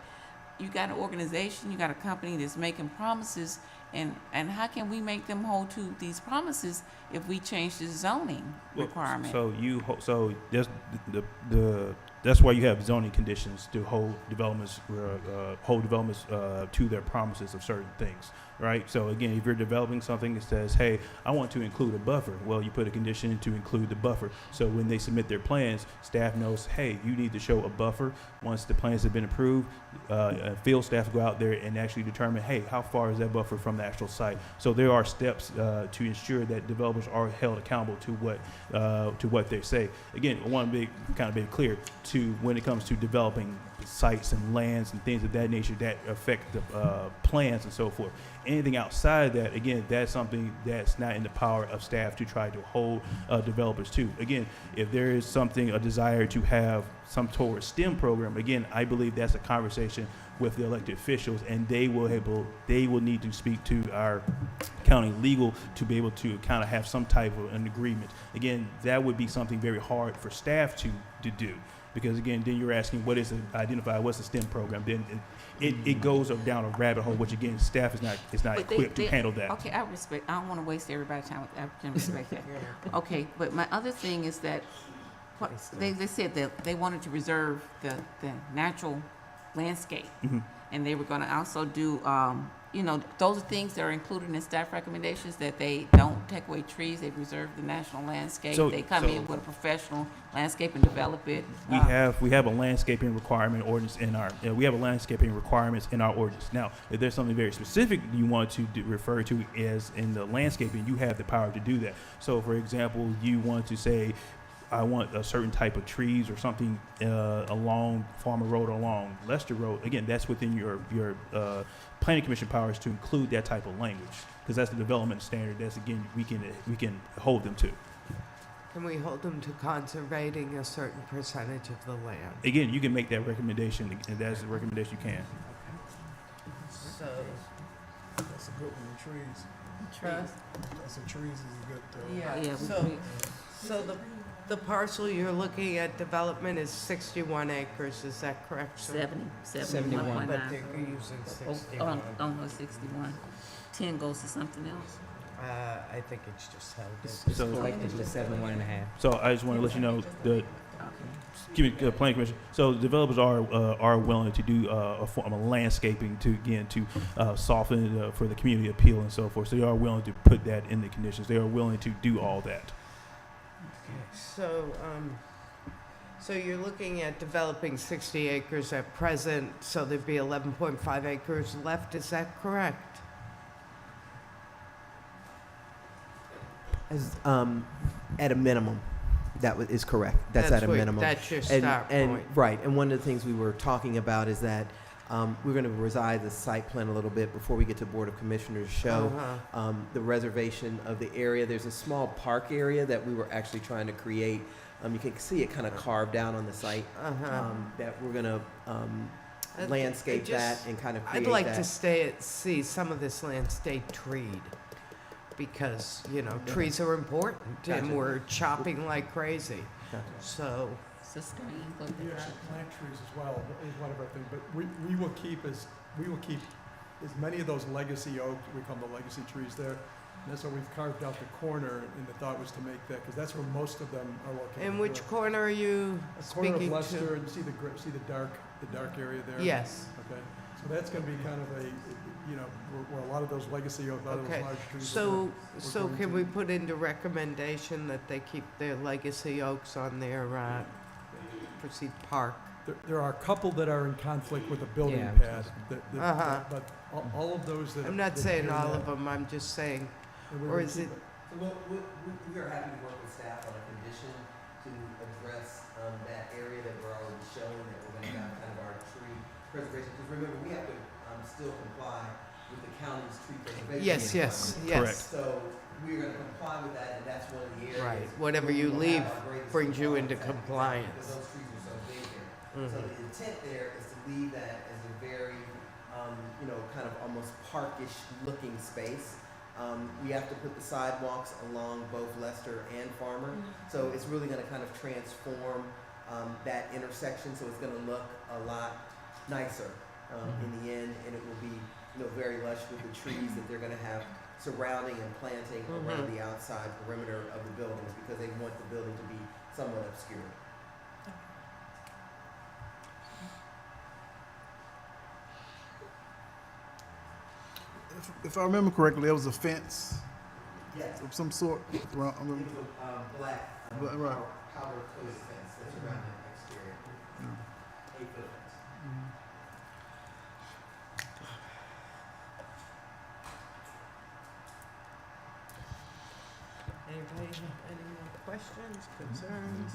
you got an organization, you got a company that's making promises, and how can we make them hold to these promises if we change the zoning requirement? That's why you have zoning conditions to hold developments to their promises of certain things, right? So again, if you're developing something that says, hey, I want to include a buffer, well, you put a condition to include the buffer. So when they submit their plans, staff knows, hey, you need to show a buffer. Once the plans have been approved, field staff go out there and actually determine, hey, how far is that buffer from the actual site? So there are steps to ensure that developers are held accountable to what they say. Again, I want to be clear to when it comes to developing sites and lands and things of that nature that affect the plans and so forth. Anything outside of that, again, that's something that's not in the power of staff to try to hold developers to. Again, if there is a desire to have some sort of STEM program, again, I believe that's a conversation with the elected officials, and they will need to speak to our county legal to be able to kind of have some type of an agreement. Again, that would be something very hard for staff to do. Because again, then you're asking what's the STEM program? Then it goes down a rabbit hole, which again, staff is not equipped to handle that. Okay, I don't want to waste everybody's time. I can respect that. Okay, but my other thing is that they said that they wanted to reserve the natural landscape, and they were going to also do you know, those are things that are included in staff recommendations, that they don't take away trees, they preserve the national landscape. So- They come so- in with a professional landscape and develop it. We have a landscaping requirement ordinance in our, we have a landscaping requirements in our ordinance. Now, if there's something very specific you want to refer to as in the landscaping, you have the power to do that. So, for example, you want to say, I want a certain type of trees or something along Farmer Road or along Lester Road. Again, that's within your planning commission powers to include that type of language, because that's the development standard. That's, again, we can hold them to. Can we hold them to conservating a certain percentage of the land? Again, you can make that recommendation, and that's the recommendation you can. So, That's a good one, trees. Trees. That's some trees is a good, Yeah, so the parcel you're looking at development is 61 acres, is that correct, sir? 71.9. But they're using 61. Oh, no, 61. 10 goes to something else. I think it's just held. It's collectively 71.5. So I just want to let you know the planning commission. So the developers are willing to do a form of landscaping to soften for the community appeal and so forth. So they are willing to put that in the conditions. They are willing to do all that. So, so you're looking at developing 60 acres at present, so there'd be 11.5 acres left, is that correct? As, at a minimum, is correct. That's at a minimum. That's your And- start and- point. Right, and one of the things we were talking about is that we're going to revise the site plan a little bit before we get to Board of Commissioners show the reservation of the area. There's a small park area that we were actually trying to create. You can see it kind of carved out on the site, that we're going to landscape that and kind of create I'd like that. to see some of this land stay treed, because, you know, trees are important, and Gotcha. we're chopping like crazy. Gotcha. So, Sustain. We actually plant trees as well, is one of our things, but we will keep as many of those legacy oaks, we call them the legacy trees there. And that's why we've carved out the corner, and the thought was to make that, because that's where most of them are located. and which corner are you A corner of speaking Lester, to? and see the dark area there? Yes. Okay, so that's gonna be kind of a, you know, where a lot of those legacy oaks, a lot of those Okay, large trees. so, we're so going can to- we put into recommendation that they keep their legacy oaks on their, proceed park? There are a couple that are in conflict with the building Yeah. pad, but all of those that. I'm not that saying hear all that, of them, I'm just saying, and we or will is keep it, So we are happy to work with staff on a condition to address that area that we're already showing, that we're going to have kind of our tree preservation. Because remember, we have to still comply with the county's tree preservation. yes, yes, requirements. yes. Correct. So we're going to comply with that, and that's one of the areas. Right, whatever where we you will leave have our greatest brings you into compliance compliance. Because those trees are so big here. Mhm. So the intent there is to leave that as a very, kind of almost parkish looking space. We have to put the sidewalks along both Lester and Farmer. So it's really gonna kind of transform that intersection, so it's gonna look a lot nicer in the end, and it will be, very lush with the trees that they're gonna have surrounding and planting around the outside perimeter of the buildings, because they want the building to be somewhat obscure. If I remember correctly, there was a fence Yes. of some sort around, It was a black, Right, right. powder coated fence that's around the exterior. 8-foot fence. Anybody have any more questions, concerns?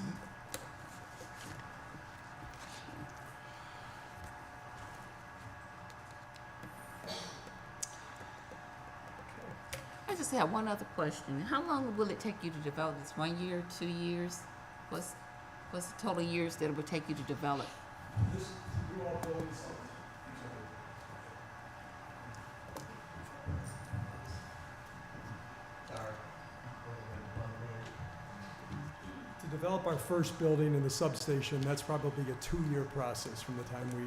I just have one other question. How long will it take you to develop this? 1 year, 2 years? What's the total years that it would take you to develop? This, you all building something. To develop our first building in the substation, that's probably a 2-year process from the time we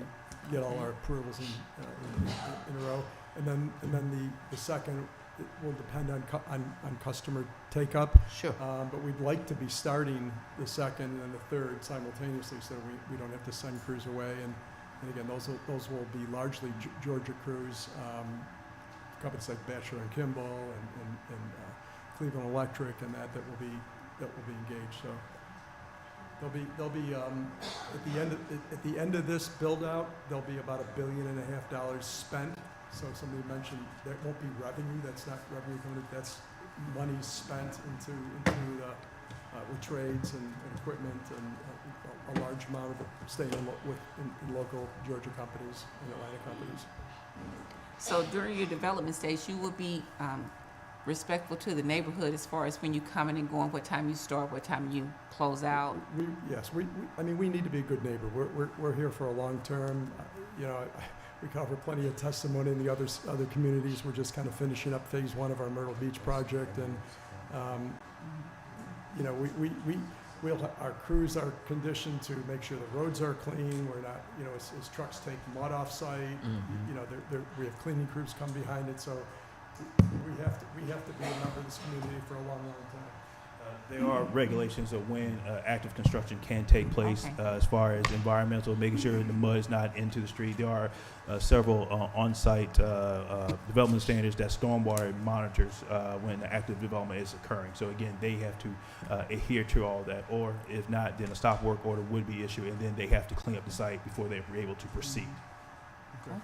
get all our approvals in a row. And then the second, it will depend on customer take-up. Sure. But we'd like to be starting the second and the third simultaneously, so we don't have to send crews away. And again, those will be largely Georgia crews, companies like Batchelor and Kimball and Cleveland Electric and that will be engaged. So there'll be at the end of this build out, there'll be about $1.5 billion spent. So somebody mentioned that won't be revenue. That's not revenue coming. That's money spent into the with trades and equipment and a large amount of it staying in local Georgia companies and Atlanta companies. So during your development stage, you will be respectful to the neighborhood as far as when you come in and going, what time you start, what time you close out? Yes, I mean, we need to be a good neighbor. We're here for a long term. We cover plenty of testimony in the other communities. We're just kind of finishing up phase 1 of our Myrtle Beach project, and our crews are conditioned to make sure the roads are clean. We're not, as trucks take mud off site, we have cleaning crews come behind it. So we have to be a member of this community for a long, long time. There are regulations of when active construction can take place. Okay. As far as environmental, making sure the mud is not into the street. There are several on-site development standards that stormwater monitors when the active development is occurring. So again, they have to adhere to all that, or if not, then a stop work order would be issued, and then they have to clean up the site before they're able to proceed. Okay.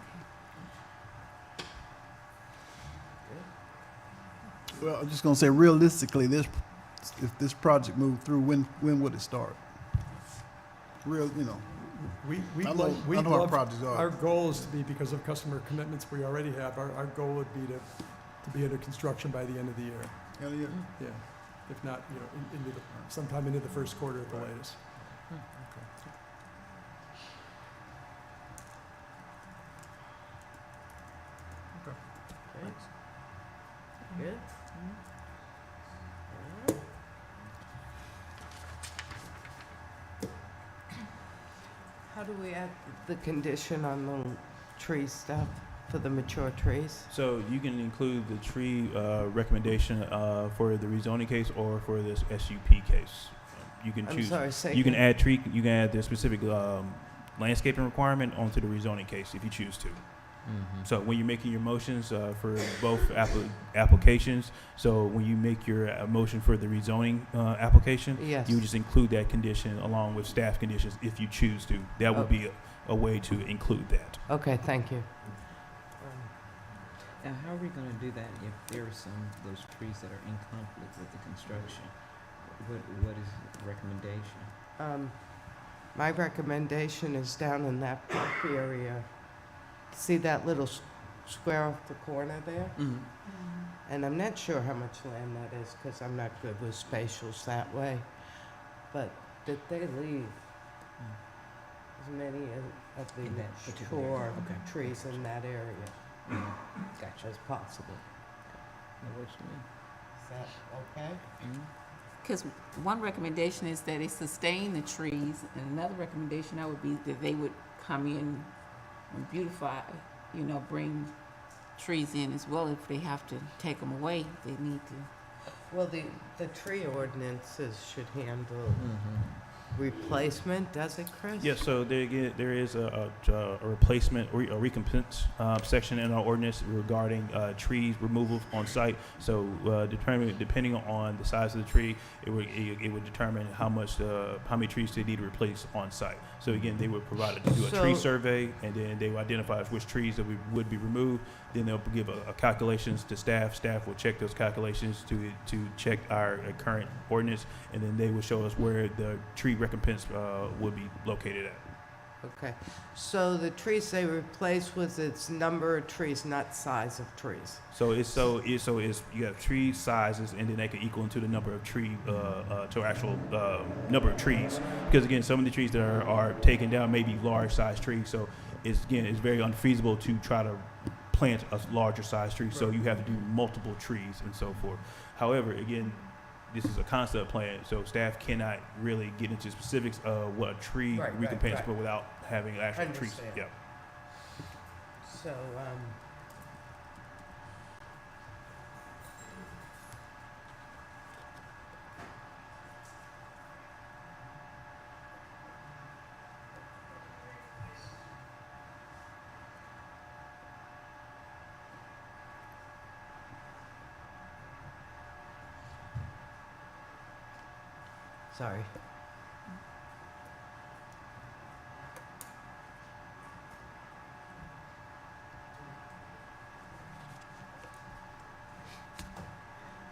Well, I'm just gonna say realistically, if this project moved through, when would it start? We I know our projects are. Our goal is to be, because of customer commitments we already have, our goal would be to be under construction by the end of the year. Hell yeah. Yeah, if not, sometime into the first quarter at the latest. Good. How do we add the condition on the tree stuff for the mature trees? So you can include the tree recommendation for the rezoning case or for this SUP case. You can choose. I'm sorry, say You can again. add tree. You can add the specific landscaping requirement onto the rezoning case if you choose to. So when you're making your motions for both applications, so when you make your motion for the rezoning application, Yes. you just include that condition along with staff conditions if you choose to. That would be a way to include that. Okay, thank you. Now, how are we going to do that if there are some of those trees that are in conflict with the construction? What is the recommendation? My recommendation is down in that park area. See that little square off the corner there? And I'm not sure how much land that is because I'm not good with spatials that way. But did they leave as many of the In that particular area. mature Okay. trees in that area Gotcha. as possible? That works for me. Is that okay? Because one recommendation is that they sustain the trees, and another recommendation would be that they would come in and beautify, bring trees in as well. If they have to take them away, they need to. Well, the tree ordinances should handle replacement, does it, Chris? Yes, so there is a replacement, a recompense section in our ordinance regarding trees removal on site. So depending on the size of the tree, it would determine how many trees they need to replace on site. So again, they would provide do a tree survey, and then they will identify which trees that would be removed. Then they'll give a calculations to staff. Staff will check those calculations to check our current ordinance, and then they will show us where the tree recompense would be located at. Okay, so the trees they replace was its number of trees, not size of trees. So it's you have tree sizes, and then they can equal into the number of tree to actual number of trees. Because again, some of the trees that are taken down may be large size trees. So it's very unfeasible to try to plant a larger size tree. So you have to do multiple trees and so forth. However, again, this is a concept plan, so staff cannot really get into specifics of what a tree recompense, but without having actual trees. Understand. Yeah. So, Sorry.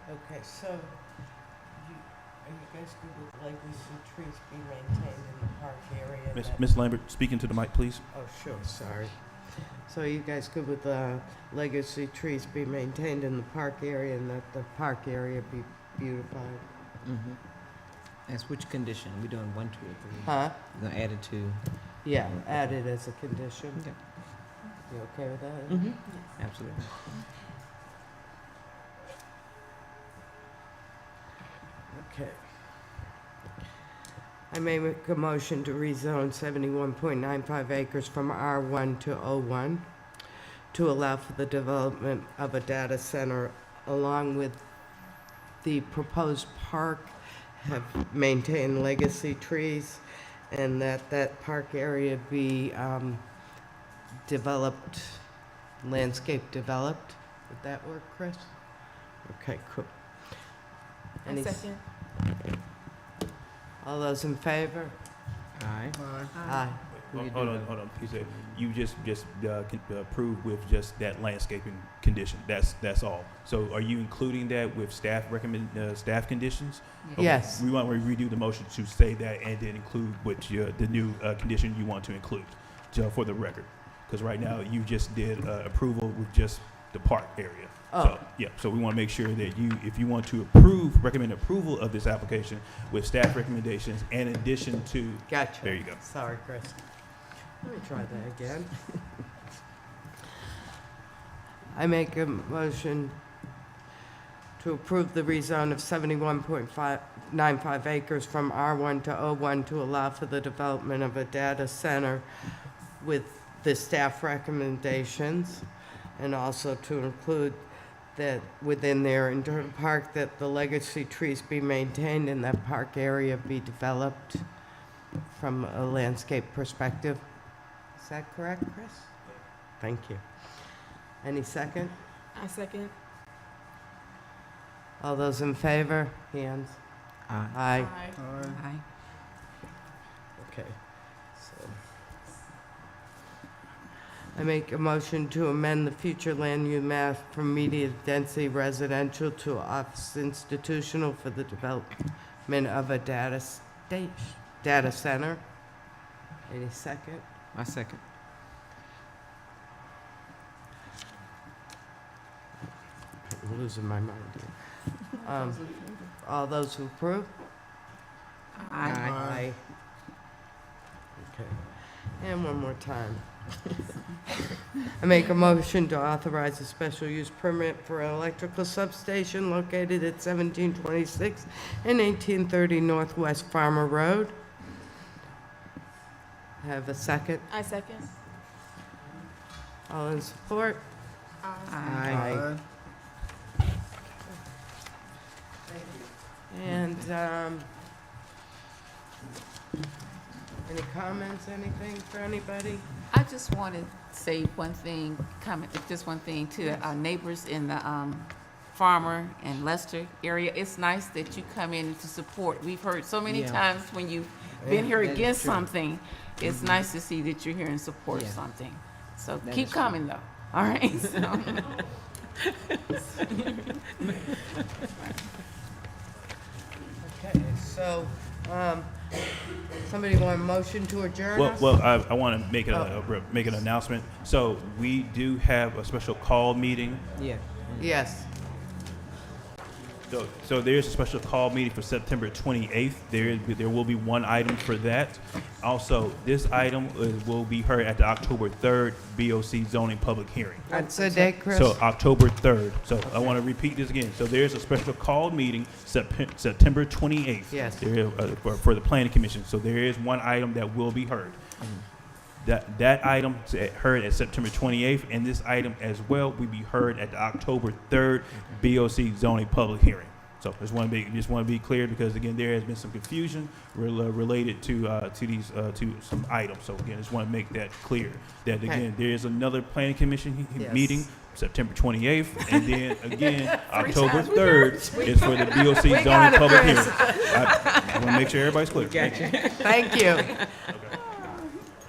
Okay, so are you guys good with legacy trees be maintained in the park area? Ms. Lambert, speaking to the mic, please. Oh, sure, sorry. So are you guys good with legacy trees be maintained in the park area and that the park area be beautified? Mm-hmm. That's which condition? We doing 1, 2, or 3? Huh? We're gonna add it to. Yeah, added as a condition. Okay. You okay with that? Mm-hmm. Absolutely. Okay. I may make a motion to rezone 71.95 acres from R1 to O1 to allow for the development of a data center along with the proposed park have maintained legacy trees and that park area be developed, landscape developed. Would that work, Chris? Okay, cool. I second. All those in favor? Aye. Aye. Hold on. You said you just approved with just that landscaping condition. That's all. So are you including that with staff staff conditions? Okay. Yes. We want to redo the motion to say that and then include what the new condition you want to include for the record. Because right now you just did approval with just the park area. Oh. So, yeah, so we want to make sure that if you want to recommend approval of this application with staff recommendations in addition to. Gotcha. There you go. Sorry, Chris. Let me try that again. I make a motion to approve the rezone of 71.95 acres from R1 to O1 to allow for the development of a data center with the staff recommendations, and also to include that within their internal park, that the legacy trees be maintained and that park area be developed from a landscape perspective. Is that correct, Chris? Thank you. Any second? I second. All those in favor? Hands? Aye. Aye. Aye. Okay. So I make a motion to amend the future land use map from medium density residential to office institutional for the development of a data center. Any second? I second. I'm losing my mind here. All those who approve? Aye. Aye. Okay. And one more time. I make a motion to authorize a special use permit for an electrical substation located at 1726 and 1830 Northwest Farmer Road. Have a second? I second. All in support? Aye. And, any comments, anything for anybody? I just want to say one thing, just one thing to our neighbors in the Farmer and Lester area. It's nice that you come in to support. We've heard so many Yeah. times when you've been here that is against true. something. It's Mhm. nice to see that you're here in support of Yeah. something. So That keep is true. coming though. All right. So. Okay, so, somebody want a motion to adjourn us? Well, I want to make Oh. make an announcement. So we do have a special call meeting. Yeah. Yes. So there's a special call meeting for September 28th. There will be one item for that. Also, this item will be heard at the October 3rd BOC zoning public hearing. What's the date, Chris? So October 3rd. So I want to repeat this again. So there's a special call meeting September 28th. Yes. There, for the planning commission. So there is one item that will be heard. That item is heard at September 28th, and this item as well will be heard at the October 3rd BOC zoning public hearing. So just want to be clear, because again, there has been some confusion related to these to some items. So again, just want to make that clear that again, there is another planning commission meeting September 28th, and then again October 3rd is for the BOC zoning public hearing. I want to make sure everybody's clear. Gotcha. Thank you.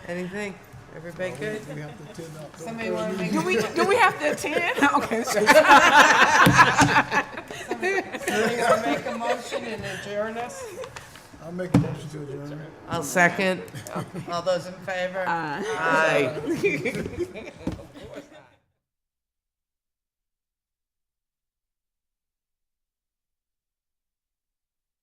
Anything? Everybody good? We have to attend up. Somebody want to make? Do we have to attend? Okay. Somebody want to make a motion and adjourn us? I'll make a motion to adjourn. I'll second. All those in favor? Aye.